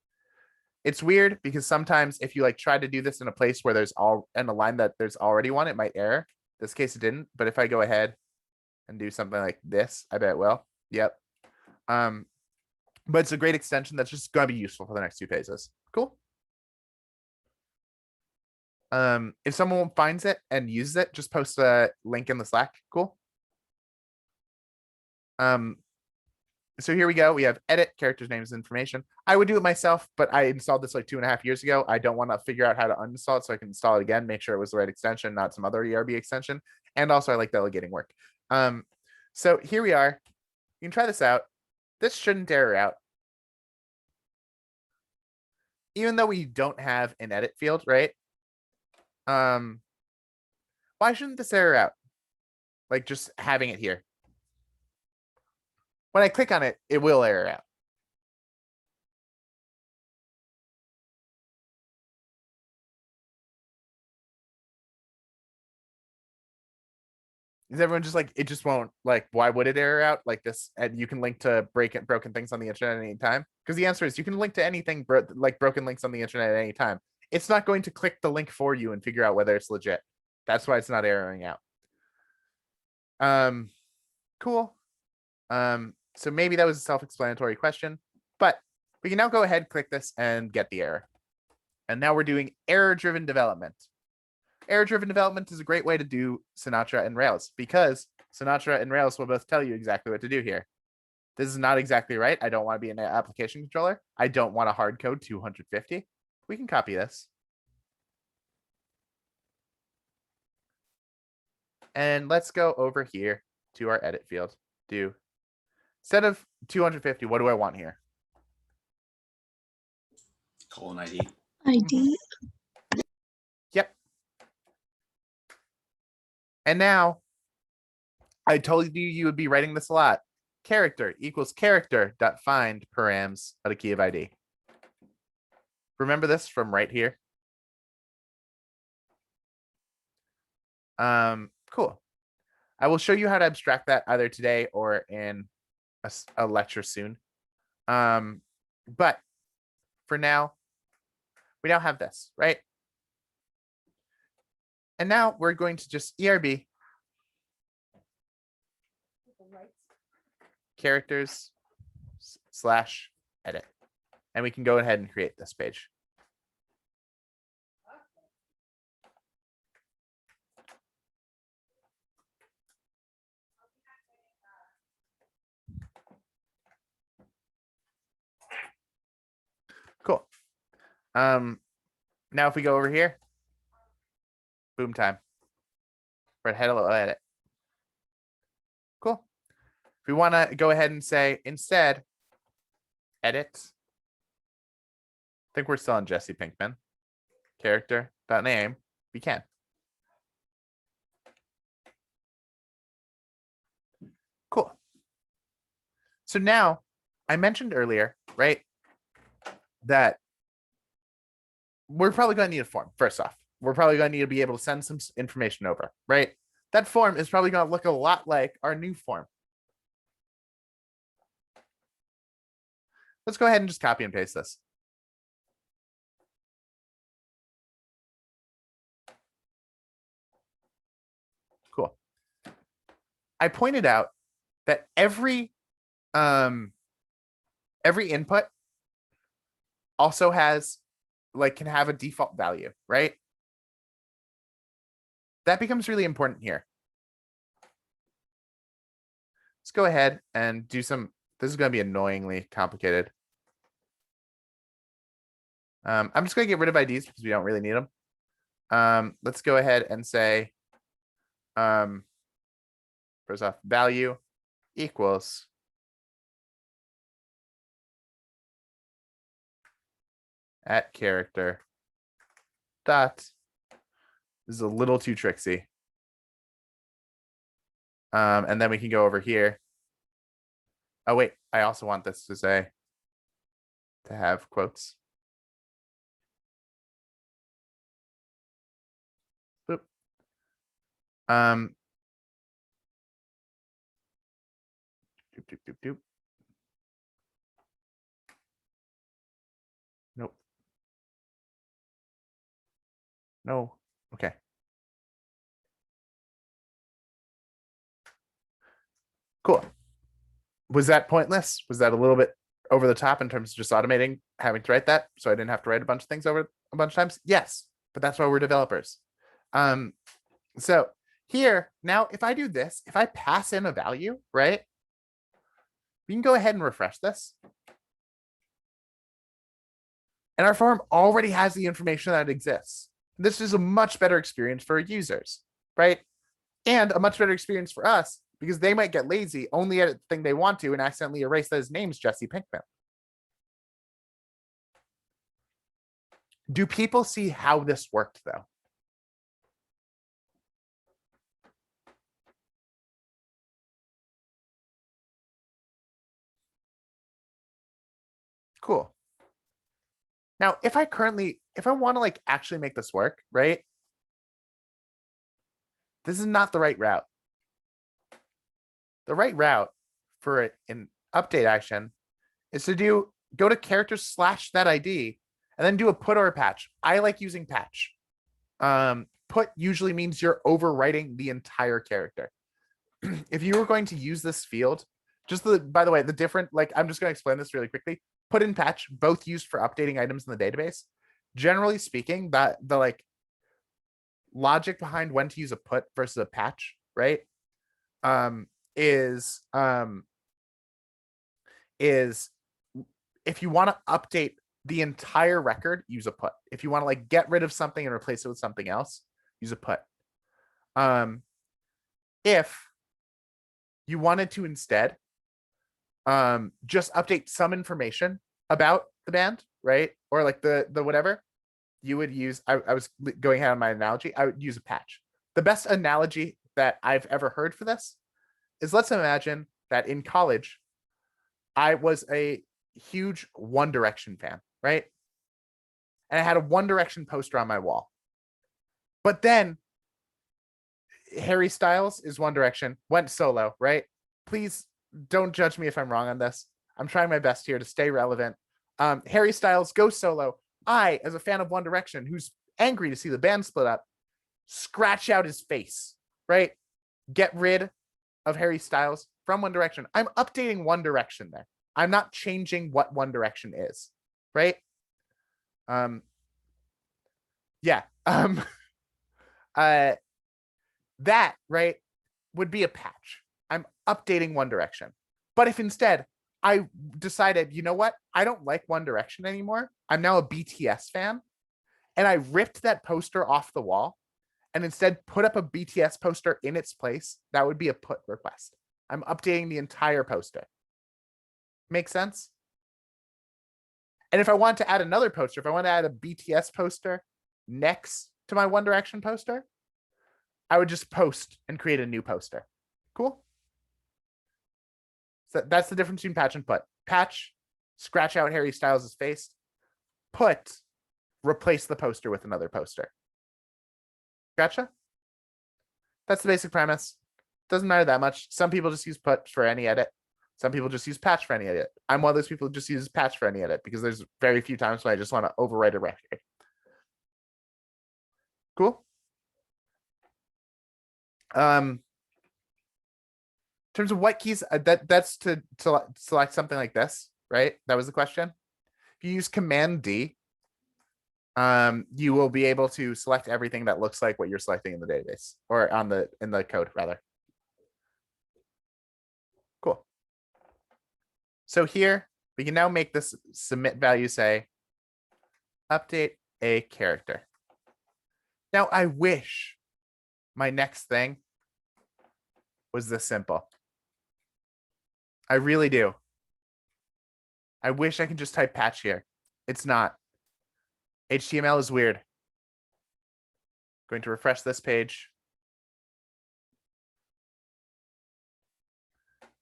Speaker 1: It's weird because sometimes if you like try to do this in a place where there's in a line that there's already one, it might error. This case it didn't, but if I go ahead and do something like this, I bet it will. Yep. But it's a great extension that's just gonna be useful for the next 2 pages. Cool. If someone finds it and uses it, just post a link in the Slack. Cool. So here we go. We have edit characters, names, information. I would do it myself, but I installed this like 2.5 years ago. I don't want to figure out how to uninstall it, so I can install it again, make sure it was the right extension, not some other ERB extension. And also I like delegating work. So here we are. You can try this out. This shouldn't error out. Even though we don't have an edit field, right? Why shouldn't this error out? Like just having it here. When I click on it, it will error out. Is everyone just like, it just won't, like, why would it error out like this? And you can link to broken things on the internet at any time? Because the answer is you can link to anything like broken links on the internet at any time. It's not going to click the link for you and figure out whether it's legit. That's why it's not erroring out. Cool. So maybe that was a self-explanatory question, but we can now go ahead, click this, and get the error. And now we're doing error-driven development. Error-driven development is a great way to do Sinatra and Rails because Sinatra and Rails will both tell you exactly what to do here. This is not exactly right. I don't want to be an application controller. I don't want to hard code 250. We can copy this. And let's go over here to our edit field. Instead of 250, what do I want here?
Speaker 5: :ID.
Speaker 6: ID.
Speaker 1: Yep. And now I told you would be writing this a lot. Character equals character dot find params of a key of ID. Remember this from right here. Cool. I will show you how to abstract that either today or in a lecture soon. But for now, we now have this, right? And now we're going to just ERB characters slash edit. And we can go ahead and create this page. Cool. Now if we go over here, boom time. We're at hello edit. Cool. If we want to go ahead and say instead, edit. I think we're still on Jesse Pinkman. Character dot name. We can. Cool. So now I mentioned earlier, right, that we're probably going to need a form. First off, we're probably going to need to be able to send some information over, right? That form is probably going to look a lot like our new form. Let's go ahead and just copy and paste this. Cool. I pointed out that every input also has can have a default value, right? That becomes really important here. Let's go ahead and do some. This is going to be annoyingly complicated. I'm just going to get rid of IDs because we don't really need them. Let's go ahead and say, first off, value equals at character dot. This is a little too tricksy. And then we can go over here. Oh, wait, I also want this to say to have quotes. Boop. Doop, doop, doop, doop. Nope. No. Okay. Cool. Was that pointless? Was that a little bit over the top in terms of just automating having to write that so I didn't have to write a bunch of things over a bunch of times? Yes, but that's why we're developers. So here, now if I do this, if I pass in a value, right? We can go ahead and refresh this. And our form already has the information that exists. This is a much better experience for users, right? And a much better experience for us because they might get lazy, only edit the thing they want to and accidentally erase that his name's Jesse Pinkman. Do people see how this worked though? Cool. Now, if I want to actually make this work, right? This is not the right route. The right route for an update action is to go to characters slash that ID and then do a put or a patch. I like using patch. Put usually means you're overwriting the entire character. If you were going to use this field, by the way, the different, I'm just going to explain this really quickly. Put and patch, both used for updating items in the database. Generally speaking, the logic behind when to use a put versus a patch, right? Is if you want to update the entire record, use a put. If you want to get rid of something and replace it with something else, use a put. If you wanted to instead just update some information about the band, right? Or the whatever, you would use, I was going ahead on my analogy, I would use a patch. The best that I've ever heard for this is, let's imagine that in college, I was a huge One Direction fan, right? And I had a One Direction poster on my wall. But then Harry Styles is One Direction, went solo, right? Please don't judge me if I'm wrong on this. I'm trying my best here to stay relevant. Harry Styles goes solo. I, as a fan of One Direction, who's angry to see the band split up, scratch out his face, right? Get rid of Harry Styles from One Direction. I'm updating One Direction there. I'm not changing what One Direction is, right? Yeah. That, right, would be a patch. I'm updating One Direction. But if instead I decided, you know what? I don't like One Direction anymore. I'm now a BTS fan. And I ripped that poster off the wall and instead put up a BTS poster in its place, that would be a put request. I'm updating the entire poster. Make sense? And if I want to add another poster, if I want to add a BTS poster next to my One Direction poster, I would just post and create a new poster. Cool? So that's the difference between patch and put. Patch, scratch out Harry Styles' face. Put, replace the poster with another poster. Gotcha? That's the basic premise. Doesn't matter that much. Some people just use put for any edit. Some people just use patch for any edit. I'm one of those people who just uses patch for any edit because there's very few times when I just want to overwrite a record. Cool? In terms of what keys, that's to select something like this, right? That was the question. If you use Command D, you will be able to select everything that looks like what you're selecting in the database or in the code rather. Cool. So here we can now make this submit value say update a character. Now I wish my next thing was this simple. I really do. I wish I could just type patch here. It's not. HTML is weird. Going to refresh this page.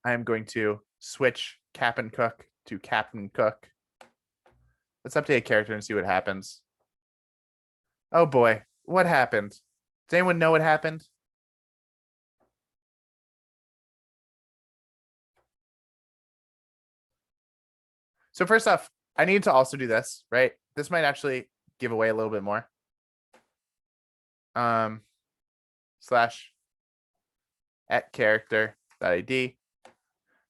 Speaker 1: I am going to switch Captain Cook to Captain Cook. Let's update a character and see what happens. Oh boy, what happened? Does anyone know what happened? So first off, I need to also do this, right? This might actually give away a little bit more. Slash at character.id.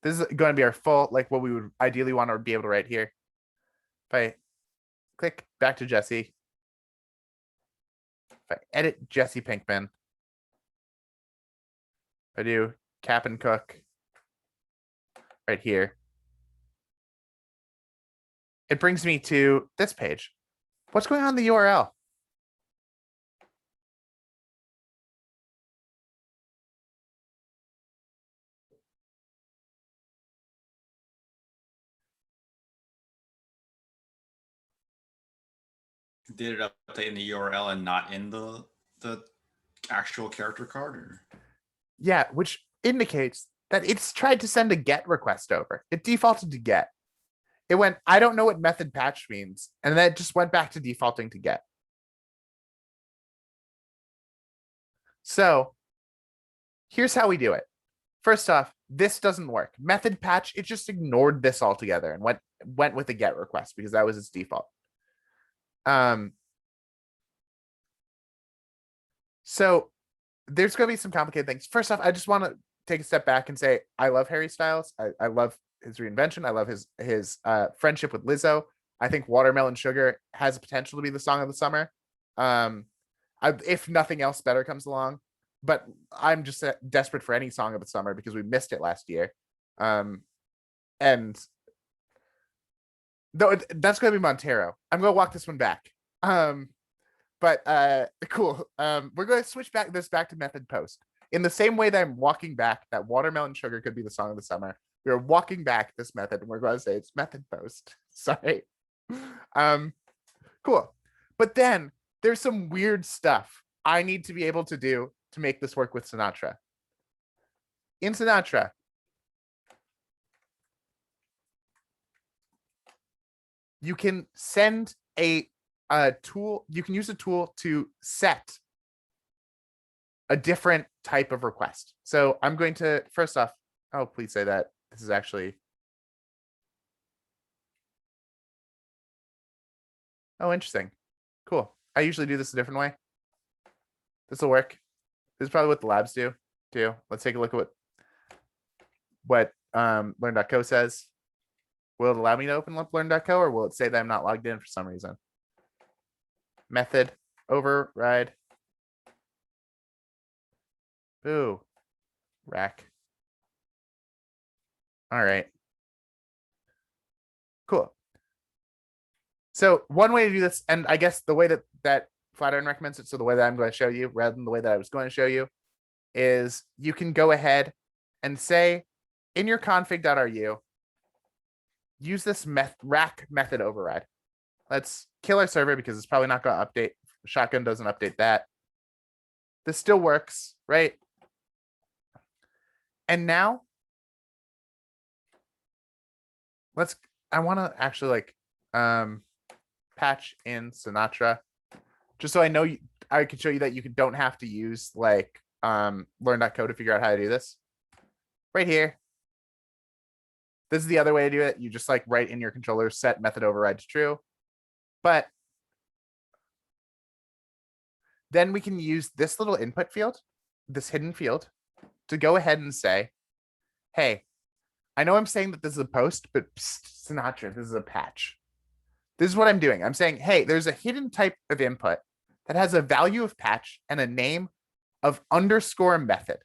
Speaker 1: This is going to be our full, like what we would ideally want to be able to write here. If I click back to Jesse, if I edit Jesse Pinkman, if I do Cap and Cook right here, it brings me to this page. What's going on in the URL?
Speaker 5: Did it update in the URL and not in the actual character card? Or?
Speaker 1: Yeah, which indicates that it's tried to send a GET request over. It defaulted to GET. It went, I don't know what method patch means. And then it just went back to defaulting to GET. So here's how we do it. First off, this doesn't work. Method patch, it just ignored this altogether and went with a GET request because that was its default. So there's going to be some complicated things. First off, I just want to take a step back and say, I love Harry Styles. I love his reinvention. I love his friendship with Lizzo. I think Watermelon Sugar has the potential to be the song of the summer. If nothing else better comes along, but I'm just desperate for any song of the summer because we missed it last year. And though that's going to be Montero. I'm going to walk this one back. But cool. We're going to switch back to method post. In the same way that I'm walking back that Watermelon Sugar could be the song of the summer, we're walking back this method and we're going to say it's method post. Sorry. Cool. But then there's some weird stuff I need to be able to do to make this work with Sinatra. In Sinatra, you can send a tool. You can use a tool to set a different type of request. So I'm going to, first off, oh, please say that this is actually. Oh, interesting. Cool. I usually do this a different way. This will work. This is probably what the labs do too. Let's take a look at what learn.co says. Will it allow me to open up learn.co, or will it say that I'm not logged in for some reason? Method override. Ooh, rack. All right. Cool. So one way to do this, and I guess the way that Flatiron recommends it, so the way that I'm going to show you rather than the way that I was going to show you, is you can go ahead and say in your config.ru, use this rack method override. Let's kill our server because it's probably not going to update. Shotgun doesn't update that. This still works, right? And now I want to actually like patch in Sinatra just so I know I can show you that you don't have to use like learn.co to figure out how to do this. Right here. This is the other way to do it. You just like write in your controller set method override to true. But then we can use this little input field, this hidden field, to go ahead and say, hey, I know I'm saying that this is a post, but psst, Sinatra, this is a patch. This is what I'm doing. I'm saying, hey, there's a hidden type of input that has a value of patch and a name of underscore method.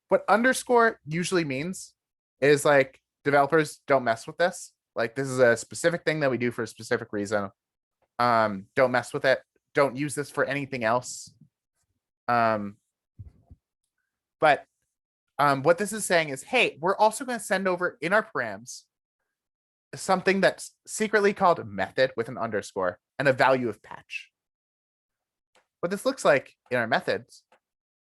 Speaker 1: What underscore usually means is like developers don't mess with this. Like this is a specific thing that we do for a specific reason. Don't mess with it. Don't use this for anything else. But what this is saying is, hey, we're also going to send over in our params something that's secretly called method with an underscore and a value of patch. What this looks like in our methods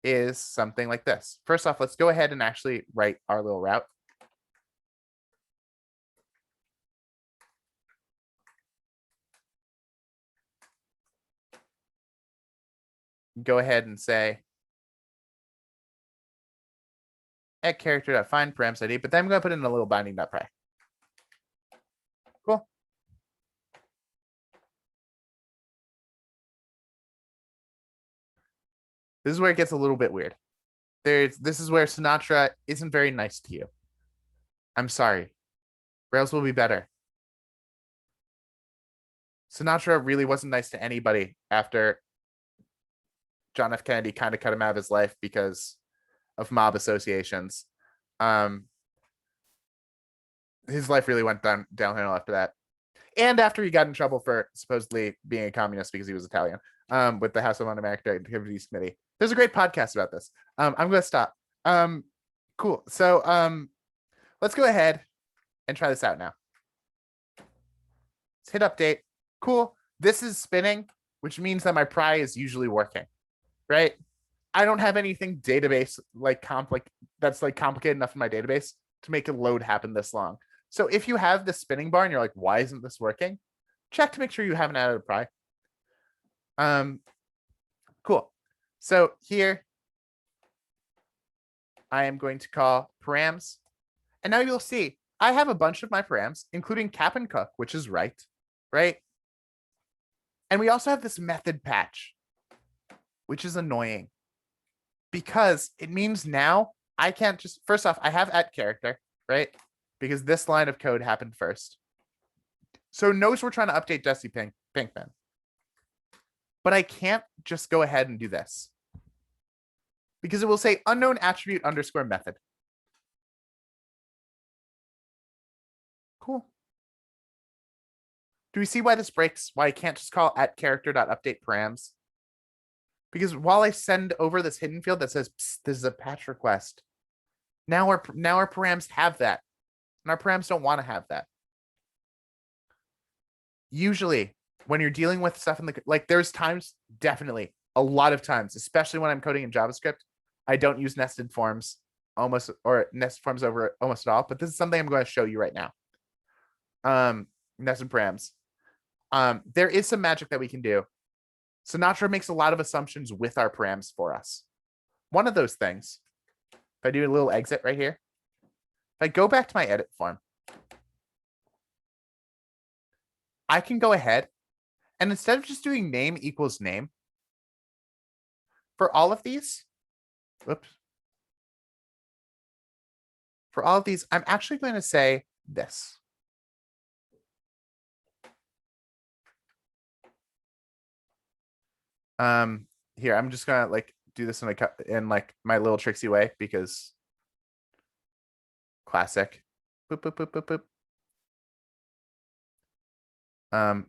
Speaker 1: is something like this. First off, let's go ahead and actually write our little route. Go ahead and say at character.find params ID, but then I'm going to put in a little binding.pry. Cool. This is where it gets a little bit weird. This is where Sinatra isn't very nice to you. I'm sorry. Rails will be better. Sinatra really wasn't nice to anybody after John F. Kennedy kind of cut him out of his life because of mob associations. His life really went downhill after that. And after he got in trouble for supposedly being a communist because he was Italian, with the House of Un-American Activities Committee. There's a great podcast about this. I'm going to stop. Cool. So let's go ahead and try this out now. Let's hit update. Cool. This is spinning, which means that my pry is usually working, right? I don't have anything database like that's like complicated enough in my database to make a load happen this long. So if you have the spinning bar and you're like, why isn't this working? Check to make sure you haven't added a pry. Cool. So here I am going to call params. And now you'll see I have a bunch of my params, including cap and cook, which is right? And we also have this method patch, which is annoying because it means now I can't just, first off, I have at character, right? Because this line of code happened first. So it knows we're trying to update Jesse Pinkman. But I can't just go ahead and do this because it will say unknown attribute underscore method. Cool. Do we see why this breaks? Why I can't just call at character.update params? Because while I send over this hidden field that says this is a patch request, now our params have that. And our params don't want to have that. Usually, when you're dealing with stuff in the like, there's times definitely a lot of times, especially when I'm coding in JavaScript, I don't use nested forms or nested forms over almost at all, but this is something I'm going to show you right now. Nested params. There is some magic that we can do. Sinatra makes a lot of assumptions with our params for us. One of those things, if I do a little exit right here, if I go back to my edit form, I can go ahead and instead of just doing name equals name, for all of these, whoops. For all of these, I'm actually going to say this. Here, I'm just gonna like do this in like my little tricksy way because classic. Boop, boop, boop, boop, boop.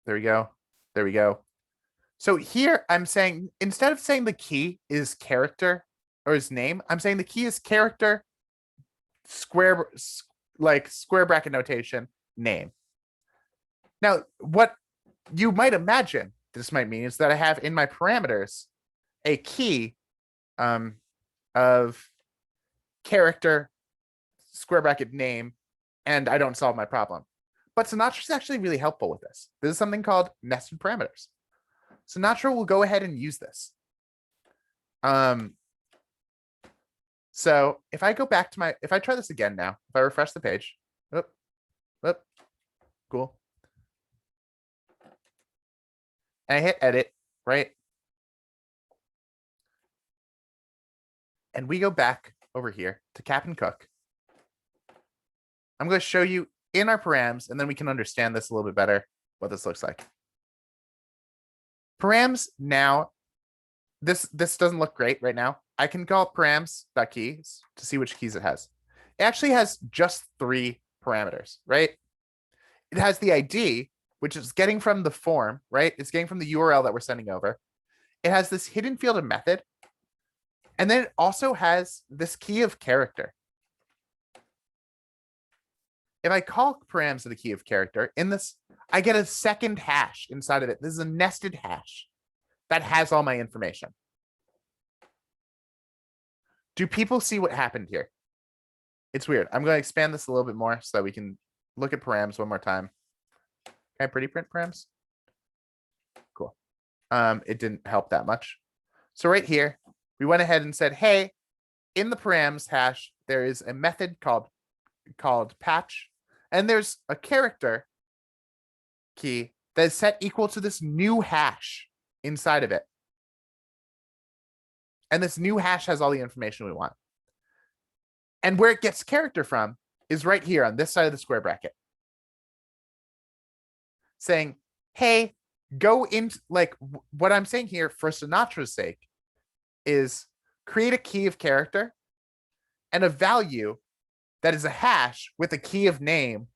Speaker 1: There we go. There we go. So here I'm saying, instead of saying the key is character or his name, I'm saying the key is character, square bracket notation, name. Now, what you might imagine this might mean is that I have in my parameters a key of character, square bracket name, and I don't solve my problem. But Sinatra is actually really helpful with this. This is something called nested parameters. Sinatra will go ahead and use this. So if I go back to if I try this again now, if I refresh the page, cool. And I hit edit, right? And we go back over here to Cap and Cook. I'm going to show you in our params, and then we can understand this a little bit better, what this looks like. Params now, this doesn't look great right now. I can call params.keys to see which keys it has. It actually has just 3 parameters, right? It has the ID, which is getting from the form, right? It's getting from the URL that we're sending over. It has this hidden field of method. And then it also has this key of character. If I call params to the key of character, in this, I get a second hash inside of it. This is a nested hash that has all my information. Do people see what happened here? It's weird. I'm going to expand this a little bit more so that we can look at params one more time. Can I pretty print params? Cool. It didn't help that much. So right here, we went ahead and said, hey, in the params hash, there is a method called patch, and there's a character key that is set equal to this new hash inside of it. And this new hash has all the information we want. And where it gets character from is right here on this side of the square bracket. Saying, hey, go into, like, what I'm saying here for Sinatra's sake is create a key of character and a value that is a hash with a key of name,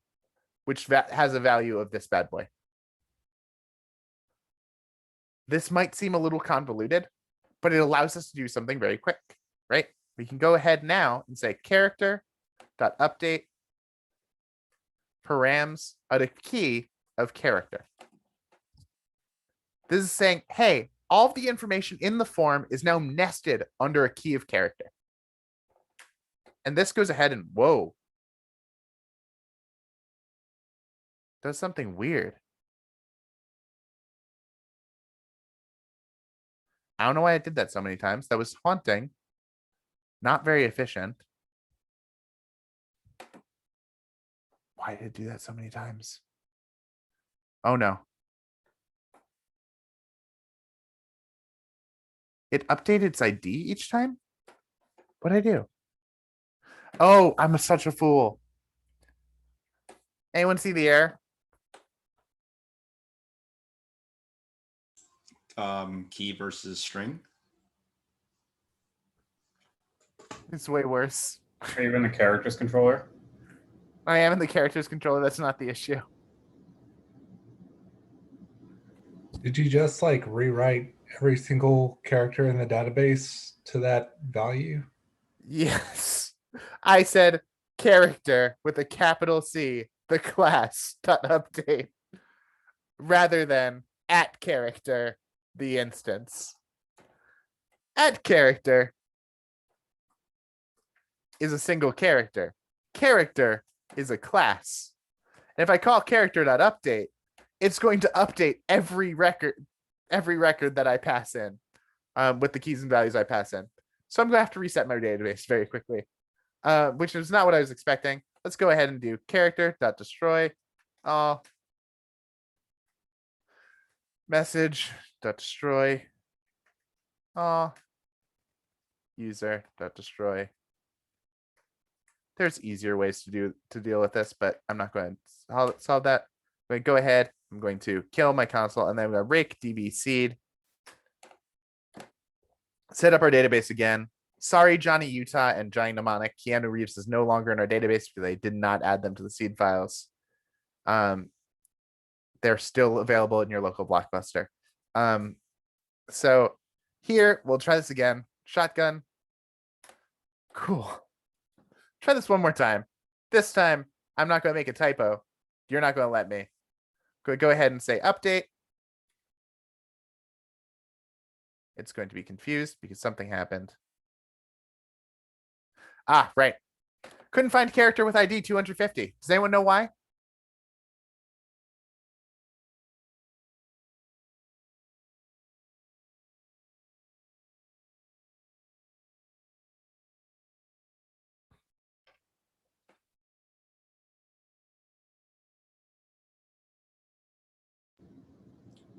Speaker 1: which has a value of this bad boy. This might seem a little convoluted, but it allows us to do something very quick, right? We can go ahead now and say character.update params at a key of character. This is saying, hey, all of the information in the form is now nested under a key of character. And this goes ahead and, whoa, does something weird. I don't know why I did that so many times. That was haunting. Not very efficient. Why did it do that so many times? Oh no. It updated its ID each time? What'd I do? Oh, I'm such a fool. Anyone see the error?
Speaker 5: Key versus string.
Speaker 1: It's way worse.
Speaker 3: Are you in the characters controller?
Speaker 1: I am in the characters controller. That's not the issue.
Speaker 4: Did you just like rewrite every single character in the database to that value?
Speaker 1: Yes. I said character with a capital C, the class dot update, rather than at character the instance. At character is a single character. Character is a class. And if I call character.update, it's going to update every record that I pass in with the keys and values I pass in. So I'm going to have to reset my database very quickly, which is not what I was expecting. Let's go ahead and do character.destroy all message.destroy all user.destroy. There's easier ways to deal with this, but I'm not going to solve that. I'm going to go ahead. I'm going to kill my console, and then I'm going to rake db seed. Set up our database again. Sorry, Johnny Utah and Johnny Mnemonic. Keanu Reeves is no longer in our database because I did not add them to the seed files. They're still available in your local Blockbuster. So here, we'll try this again. Shotgun. Cool. Try this one more time. This time, I'm not going to make a typo. You're not going to let me. Go ahead and say update. It's going to be confused because something happened. Ah, right. Couldn't find character with ID 250. Does anyone know why?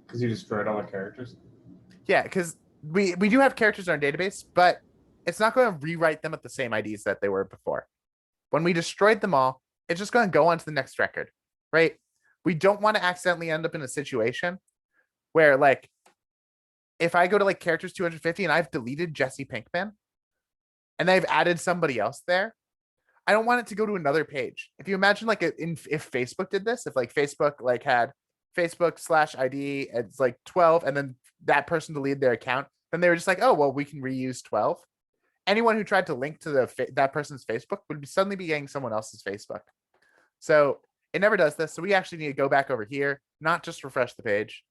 Speaker 3: Because you destroyed all the characters.
Speaker 1: Yeah, because we do have characters in our database, but it's not going to rewrite them at the same IDs that they were before. When we destroyed them all, it's just going to go on to the next record, right? We don't want to accidentally end up in a situation where, like, if I go to like characters 250 and I've deleted Jesse Pinkman and they've added somebody else there, I don't want it to go to another page. If you imagine like if Facebook did this, if like Facebook like had Facebook/ID, it's like 12, and then that person deleted their account, then they were just like, oh, well, we can reuse 12. Anyone who tried to link to that person's Facebook would suddenly be getting someone else's Facebook. So it never does this. So we actually need to go back over here, not just refresh the page.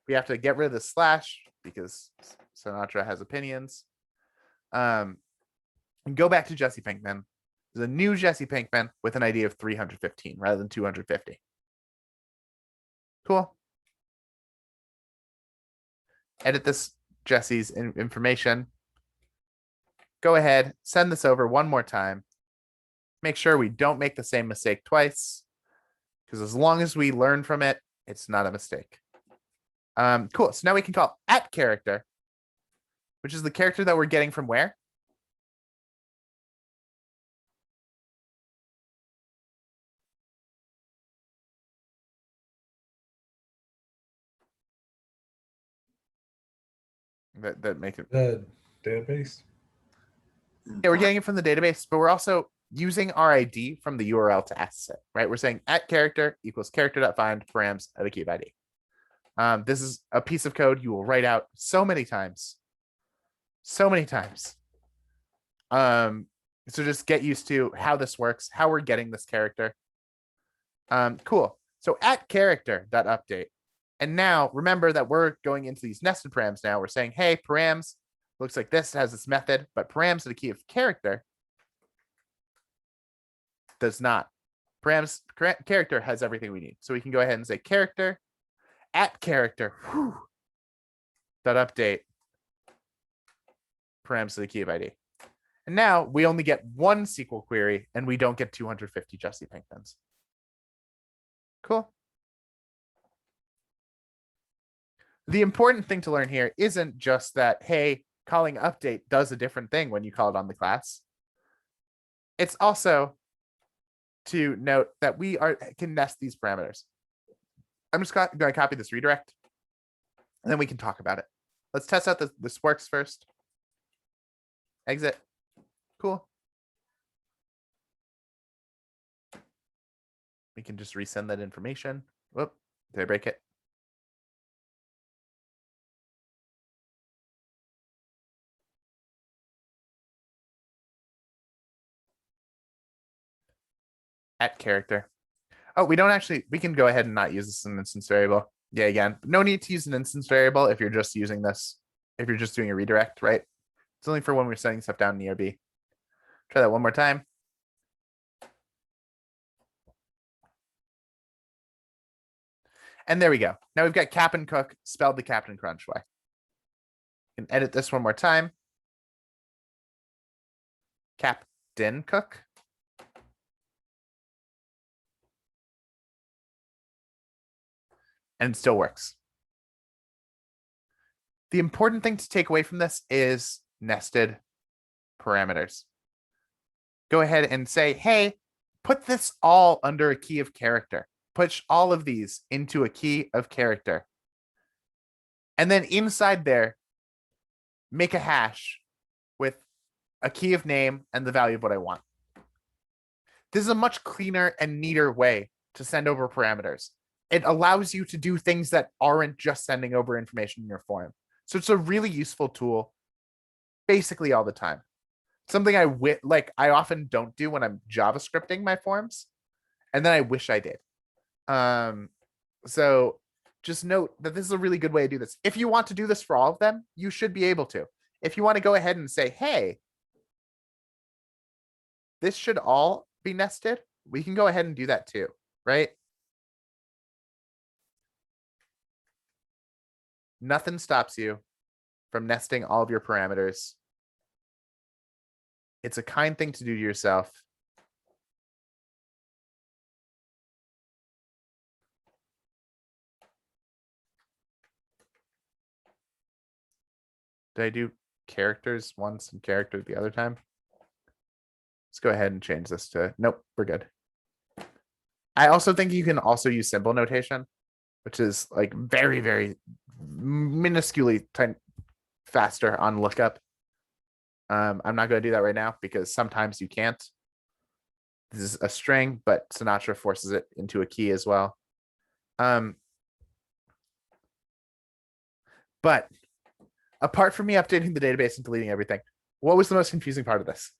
Speaker 1: We have to get rid of the slash because Sinatra has opinions. And go back to Jesse Pinkman. There's a new Jesse Pinkman with an ID of 315 rather than 250. Cool. Edit this Jesse's information. Go ahead, send this over one more time. Make sure we don't make the same mistake twice, because as long as we learn from it, it's not a mistake. Cool. So now we can call at character, which is the character that we're getting from where? That make it.
Speaker 4: The database.
Speaker 1: Yeah, we're getting it from the database, but we're also using our ID from the URL to access it, right? We're saying at character equals character.find params of a key of ID. This is a piece of code you will write out so many times. So many times. So just get used to how this works, how we're getting this character. Cool. So at character.update. And now remember that we're going into these nested params now. We're saying, hey, params, looks like this has this method, but params to the key of character does not. Params character has everything we need. So we can go ahead and say character at character dot update params to the key of ID. And now we only get one SQL query and we don't get 250 Jesse Pinkmans. Cool. The important thing to learn here isn't just that, hey, calling update does a different thing when you call it on the class. It's also to note that we can nest these parameters. I'm just going to copy this redirect, and then we can talk about it. Let's test out this works first. Exit. Cool. We can just resend that information. Whoop, did I break it? At character. Oh, we don't actually, we can go ahead and not use this in instance variable. Yeah, again, no need to use an instance variable if you're just using this, if you're just doing a redirect, right? It's only for when we're setting stuff down in ERB. Try that one more time. And there we go. Now we've got Cap'n Cook spelled the Captain Crunch way. Can edit this one more time. Captain Cook. And it still works. The important thing to take away from this is nested parameters. Go ahead and say, hey, put this all under a key of character. Push all of these into a key of character. And then inside there, make a hash with a key of name and the value of what I want. This is a much cleaner and neater way to send over parameters. It allows you to do things that aren't just sending over information in your form. So it's a really useful tool basically all the time. Something I often don't do when I'm JavaScripting my forms, and then I wish I did. So just note that this is a really good way to do this. If you want to do this for all of them, you should be able to. If you want to go ahead and say, hey, this should all be nested, we can go ahead and do that too, right? Nothing stops you from nesting all of your parameters. It's a kind thing to do to yourself. Did I do characters once and character the other time? Let's go ahead and change this to, nope, we're good. I also think you can also use symbol notation, which is like very, very minusculely faster on lookup. I'm not going to do that right now because sometimes you can't. This is a string, but Sinatra forces it into a key as well. But apart from me updating the database and deleting everything, what was the most confusing part of this?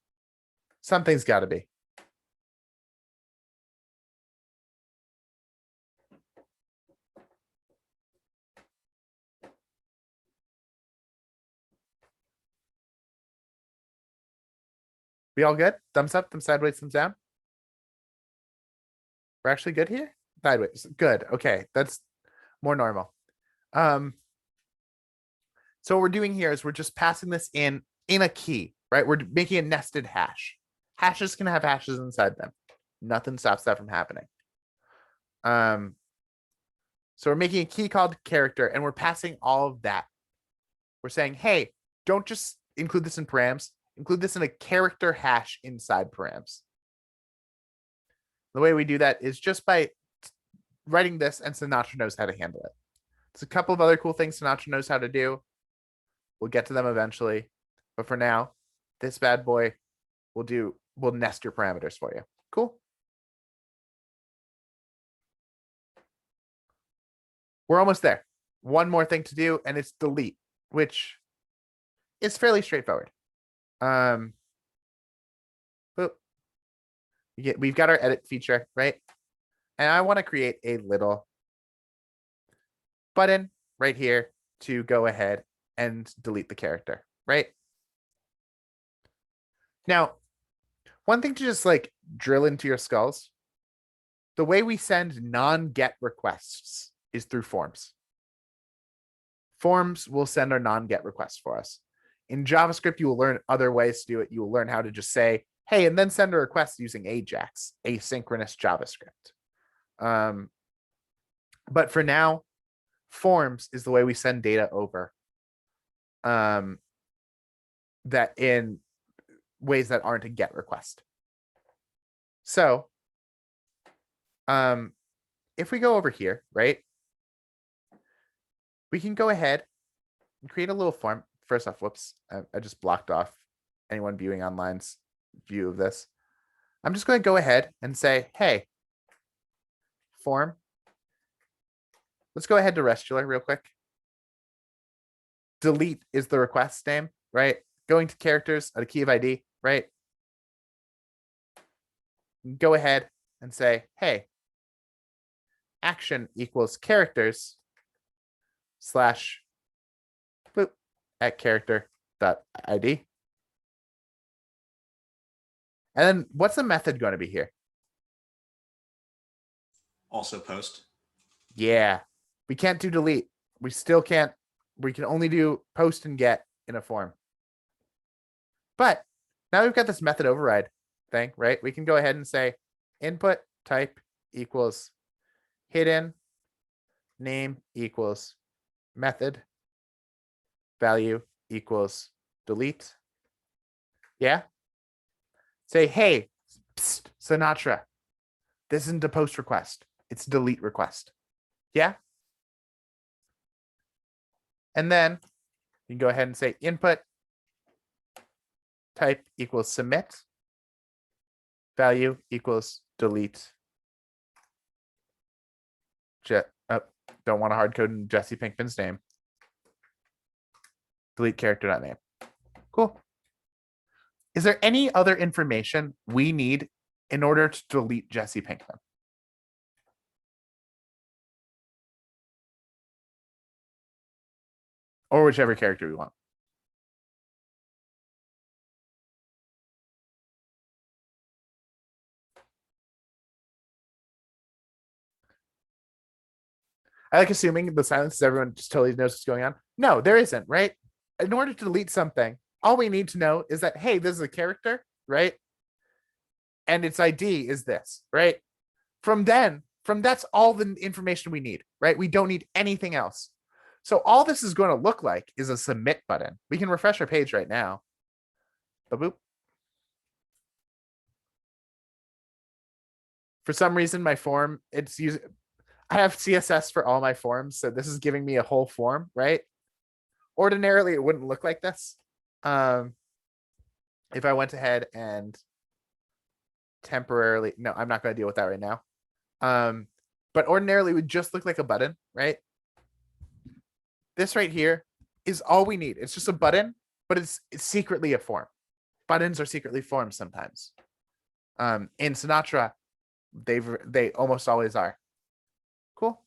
Speaker 1: Something's got to be. We all good? Thumbs up, thumbs sideways, thumbs down. We're actually good here? Sideways. Good. Okay. That's more normal. So what we're doing here is we're just passing this in a key, right? We're making a nested hash. Hashes can have hashes inside them. Nothing stops that from happening. So we're making a key called character and we're passing all of that. We're saying, hey, don't just include this in params, include this in a character hash inside params. The way we do that is just by writing this, and Sinatra knows how to handle it. There's a couple of other cool things Sinatra knows how to do. We'll get to them eventually. But for now, this bad boy will nest your parameters for you. Cool. We're almost there. One more thing to do, and it's delete, which is fairly straightforward. We've got our edit feature, right? And I want to create a little button right here to go ahead and delete the character, right? Now, one thing to just like drill into your skulls, the way we send non-get requests is through forms. Forms will send our non-get requests for us. In JavaScript, you will learn other ways to do it. You will learn how to just say, hey, and then send a request using AJAX, asynchronous JavaScript. But for now, forms is the way we send data over. That in ways that aren't a GET request. So, if we go over here, right, we can go ahead and create a little form. First off, whoops, I just blocked off anyone viewing online's view of this. I'm just going to go ahead and say, hey, form. Let's go ahead to Restular real quick. Delete is the request name, right? Going to characters at a key of ID, right? Go ahead and say, hey, action equals characters slash boop at character dot ID. And then what's the method going to be here?
Speaker 5: Also post.
Speaker 1: Yeah, we can't do delete. We still can't. We can only do post and get in a form. But now we've got this method override thing, right? We can go ahead and say input type equals hidden name equals method value equals delete. Yeah. Say, hey, psst, Sinatra, this isn't a post request. It's a delete request. Yeah. And then you can go ahead and say input type equals submit value equals delete. Don't want to hard code in Jesse Pinkman's name. Delete character.name. Cool. Is there any other information we need in order to delete Jesse Pinkman? Or whichever character we want. I like assuming the silence is everyone just totally knows what's going on. No, there isn't, right? In order to delete something, all we need to know is that, hey, this is a character, right? And its ID is this, right? From that's all the information we need, right? We don't need anything else. So all this is going to look like is a submit button. We can refresh our page right now. Boop. For some reason, my form, it's using, I have CSS for all my forms. So this is giving me a whole form, right? Ordinarily, it wouldn't look like this. If I went ahead and temporarily, no, I'm not going to deal with that right now. But ordinarily it would just look like a button, right? This right here is all we need. It's just a button, but it's secretly a form. Buttons are secretly forms sometimes. In Sinatra, they almost always are. Cool.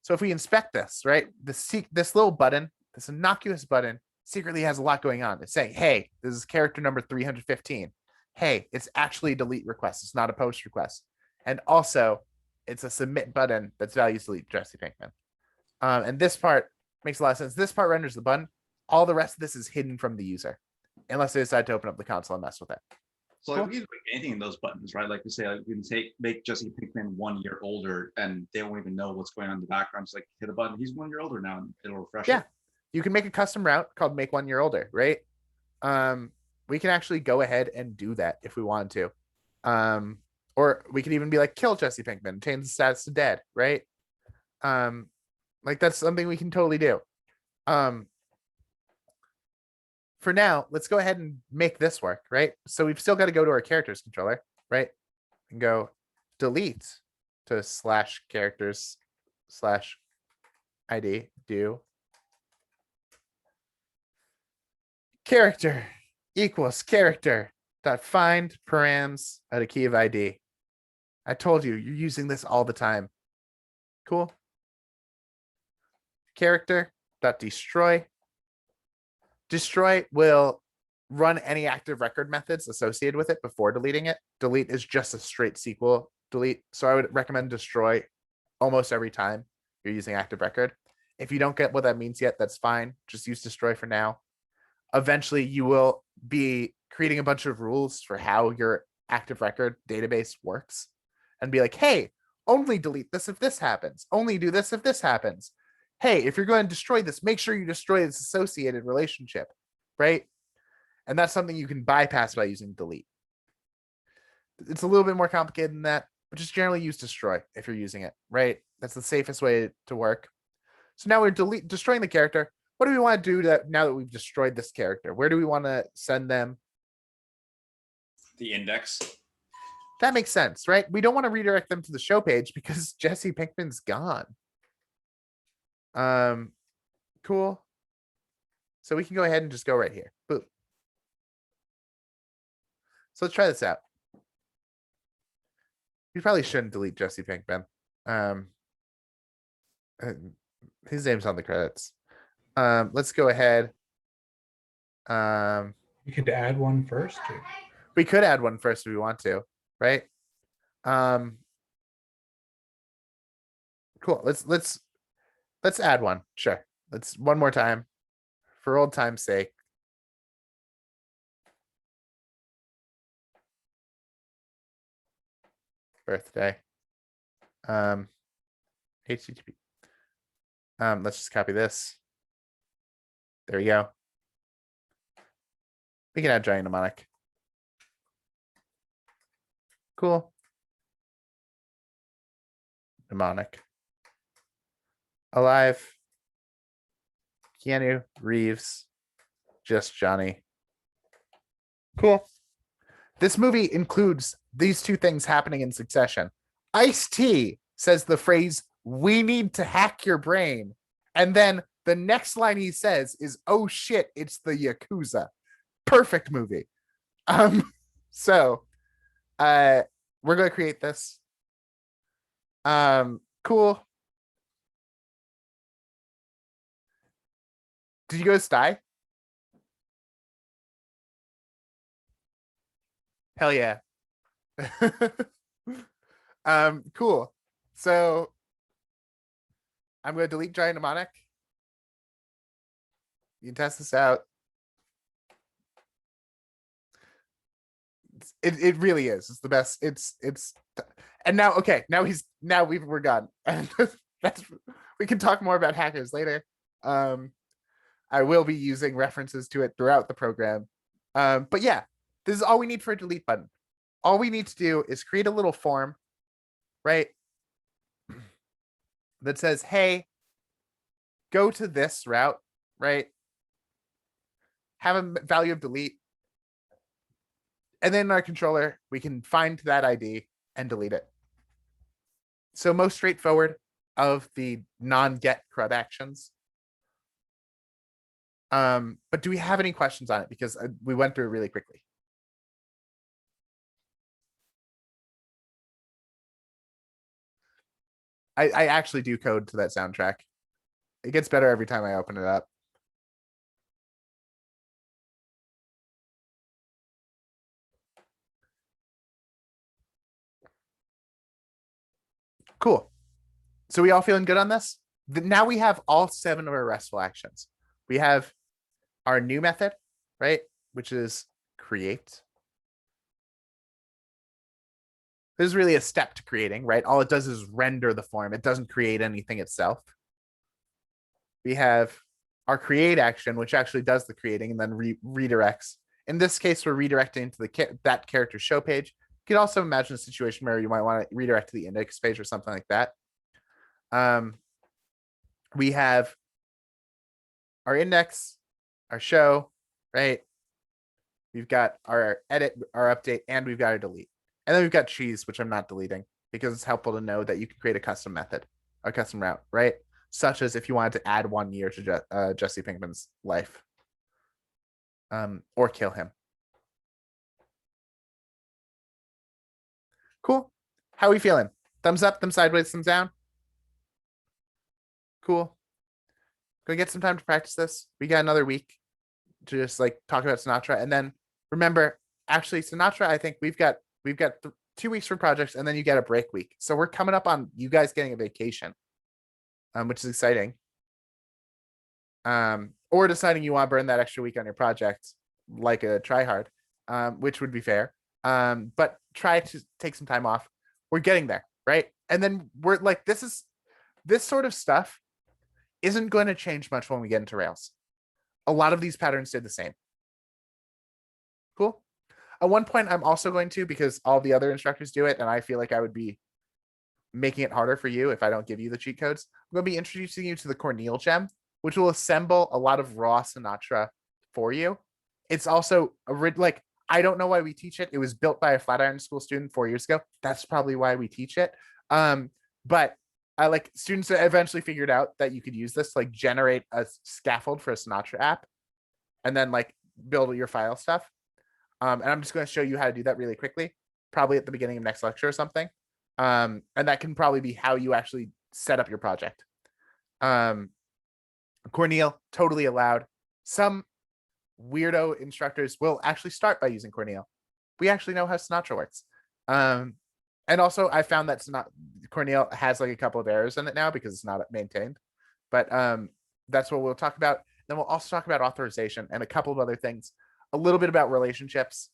Speaker 1: So if we inspect this, right, this little button, this innocuous button, secretly has a lot going on. It's saying, hey, this is character number 315. Hey, it's actually a delete request. It's not a post request. And also, it's a submit button that's values delete Jesse Pinkman. And this part makes a lot of sense. This part renders the button. All the rest of this is hidden from the user, unless they decide to open up the console and mess with it.
Speaker 5: So
Speaker 1: Cool.
Speaker 5: like, we can make anything in those buttons, right? Like we say, like we can make Jesse Pinkman 1 year older, and they won't even know what's going on in the background. Just like hit a button, he's 1 year older now, and it'll refresh.
Speaker 1: Yeah.
Speaker 5: It.
Speaker 1: You can make a custom route called make 1 year older, right? We can actually go ahead and do that if we want to. Or we could even be like, kill Jesse Pinkman, change the status to dead, right? Like that's something we can totally do. For now, let's go ahead and make this work, right? So we've still got to go to our characters controller, right? And go delete to slash characters slash ID do character equals character dot find params at a key of ID. I told you, you're using this all the time. Cool. Character dot destroy. Destroy will run any active record methods associated with it before deleting it. Delete is just a straight SQL delete. So I would recommend destroy almost every time you're using active record. If you don't get what that means yet, that's fine. Just use destroy for now. Eventually you will be creating a bunch of rules for how your active record database works and be like, hey, only delete this if this happens. Only do this if this happens. Hey, if you're going to destroy this, make sure you destroy this associated relationship, right? And that's something you can bypass by using delete. It's a little bit more complicated than that, but just generally use destroy if you're using it, right? That's the safest way to work. So now we're destroying the character. What do we want to do now that we've destroyed this character? Where do we want to send them?
Speaker 5: The index.
Speaker 1: That makes sense, right? We don't want to redirect them to the show page because Jesse Pinkman's gone. Cool. So we can go ahead and just go right here. Boom. So let's try this out. We probably shouldn't delete Jesse Pinkman. His name's on the credits. Let's go ahead.
Speaker 4: You could add one first. Or...
Speaker 1: We could add one first if we want to, right? Cool. Let's add one. Sure. Let's one more time for old time's sake. Birthday. HTTP. Let's just copy this. There we go. We can add giant mnemonic. Cool. Mnemonic. Alive. Keanu Reeves. Just Johnny. Cool. This movie includes these two things happening in succession. Ice-T says the phrase, "We need to hack your brain." And then the next line he says is, "Oh shit, it's the Yakuza." Perfect movie. So we're gonna create this. Cool. Did you go to Sty? Hell yeah. Cool. So I'm going to delete giant mnemonic. You can test this out. It really is. It's the best. And now, okay, now we're gone. And we can talk more about hackers later. I will be using references to it throughout the program. But yeah, this is all we need for a delete button. All we need to do is create a little form, right? That says, hey, go to this route, right? Have a value of delete. And then in our controller, we can find that ID and delete it. So most straightforward of the non-get CRUD actions. But do we have any questions on it? Because we went through it really quickly. I actually do code to that soundtrack. It gets better every time I open it up. Cool. So we all feeling good on this? Now we have all 7 of our RESTful actions. We have our new method, right? Which is create. This is really a step to creating, right? All it does is render the form. It doesn't create anything itself. We have our create action, which actually does the creating and then redirects. In this case, we're redirecting to that character's show page. You could also imagine a situation where you might want to redirect to the index page or something like that. We have our index, our show, right? We've got our edit, our update, and we've got our delete. And then we've got cheese, which I'm not deleting because it's helpful to know that you can create a custom method, a custom route, right? Such as if you wanted to add 1 year to Jesse Pinkman's life, or kill him. Cool. How are we feeling? Thumbs up, thumbs sideways, thumbs down. Cool. Gonna get some time to practice this. We got another week to just like talk about Sinatra, and then remember, actually, Sinatra. I think we've got 2 weeks for projects, and then you get a break week. So we're coming up on you guys getting a vacation, which is exciting. Or deciding you want to burn that extra week on your project, like a try hard, which would be fair. But try to take some time off. We're getting there, right? And then we're like, this sort of stuff isn't going to change much when we get into Rails. A lot of these patterns stay the same. Cool. At one point, I'm also going to, because all the other instructors do it, and I feel like I would be making it harder for you if I don't give you the cheat codes. I'm going to be introducing you to the Corneal gem, which will assemble a lot of raw Sinatra for you. It's also like, I don't know why we teach it. It was built by a Flatiron School student 4 years ago. That's probably why we teach it. But I like students eventually figured out that you could use this to like generate a scaffold for a Sinatra app and then like build your file stuff. And I'm just going to show you how to do that really quickly, probably at the beginning of next lecture or something. And that can probably be how you actually set up your project. Cornel, totally allowed. Some weirdo instructors will actually start by using Cornel. We actually know how Sinatra works. And also I found that Cornel has like a couple of errors in it now because it's not maintained. But that's what we'll talk about. Then we'll also talk about authorization and a couple of other things. A little bit about relationships.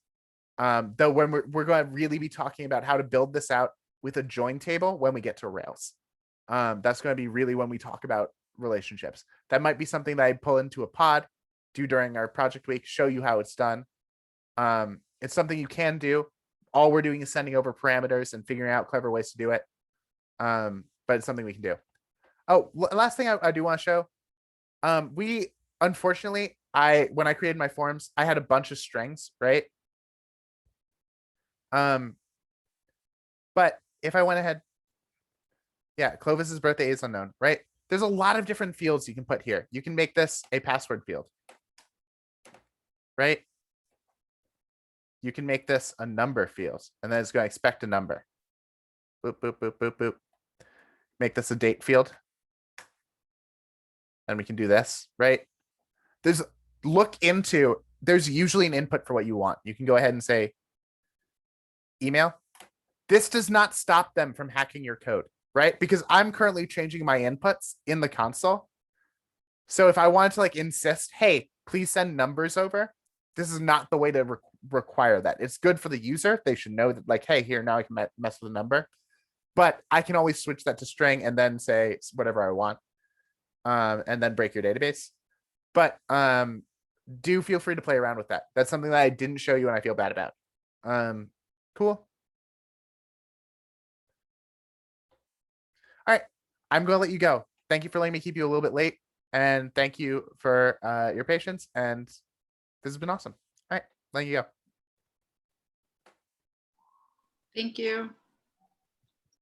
Speaker 1: Though when we're going to really be talking about how to build this out with a join table when we get to Rails. That's going to be really when we talk about relationships. That might be something that I pull into a pod, do during our project week, show you how it's done. It's something you can do. All we're doing is sending over parameters and figuring out clever ways to do it. But it's something we can do. Oh, last thing I do want to show. We unfortunately, when I created my forms, I had a bunch of strings, right? But if I went ahead, yeah, Clovis's birthday is unknown, right? There's a lot of different fields you can put here. You can make this a password field, right? You can make this a number field, and then it's going to expect a number. Boop, boop, boop, boop, boop. Make this a date field. And we can do this, right? There's usually an input for what you want. You can go ahead and say email. This does not stop them from hacking your code, right? Because I'm currently changing my inputs in the console. So if I wanted to like insist, hey, please send numbers over, this is not the way to require that. It's good for the user. They should know that like, hey, here, now I can mess with a number. But I can always switch that to string and then say whatever I want. And then break your database. But do feel free to play around with that. That's something that I didn't show you and I feel bad about. Cool. All right, I'm going to let you go. Thank you for letting me keep you a little bit late. And thank you for your patience. And this has been awesome. All right, letting you go.
Speaker 2: Thank you.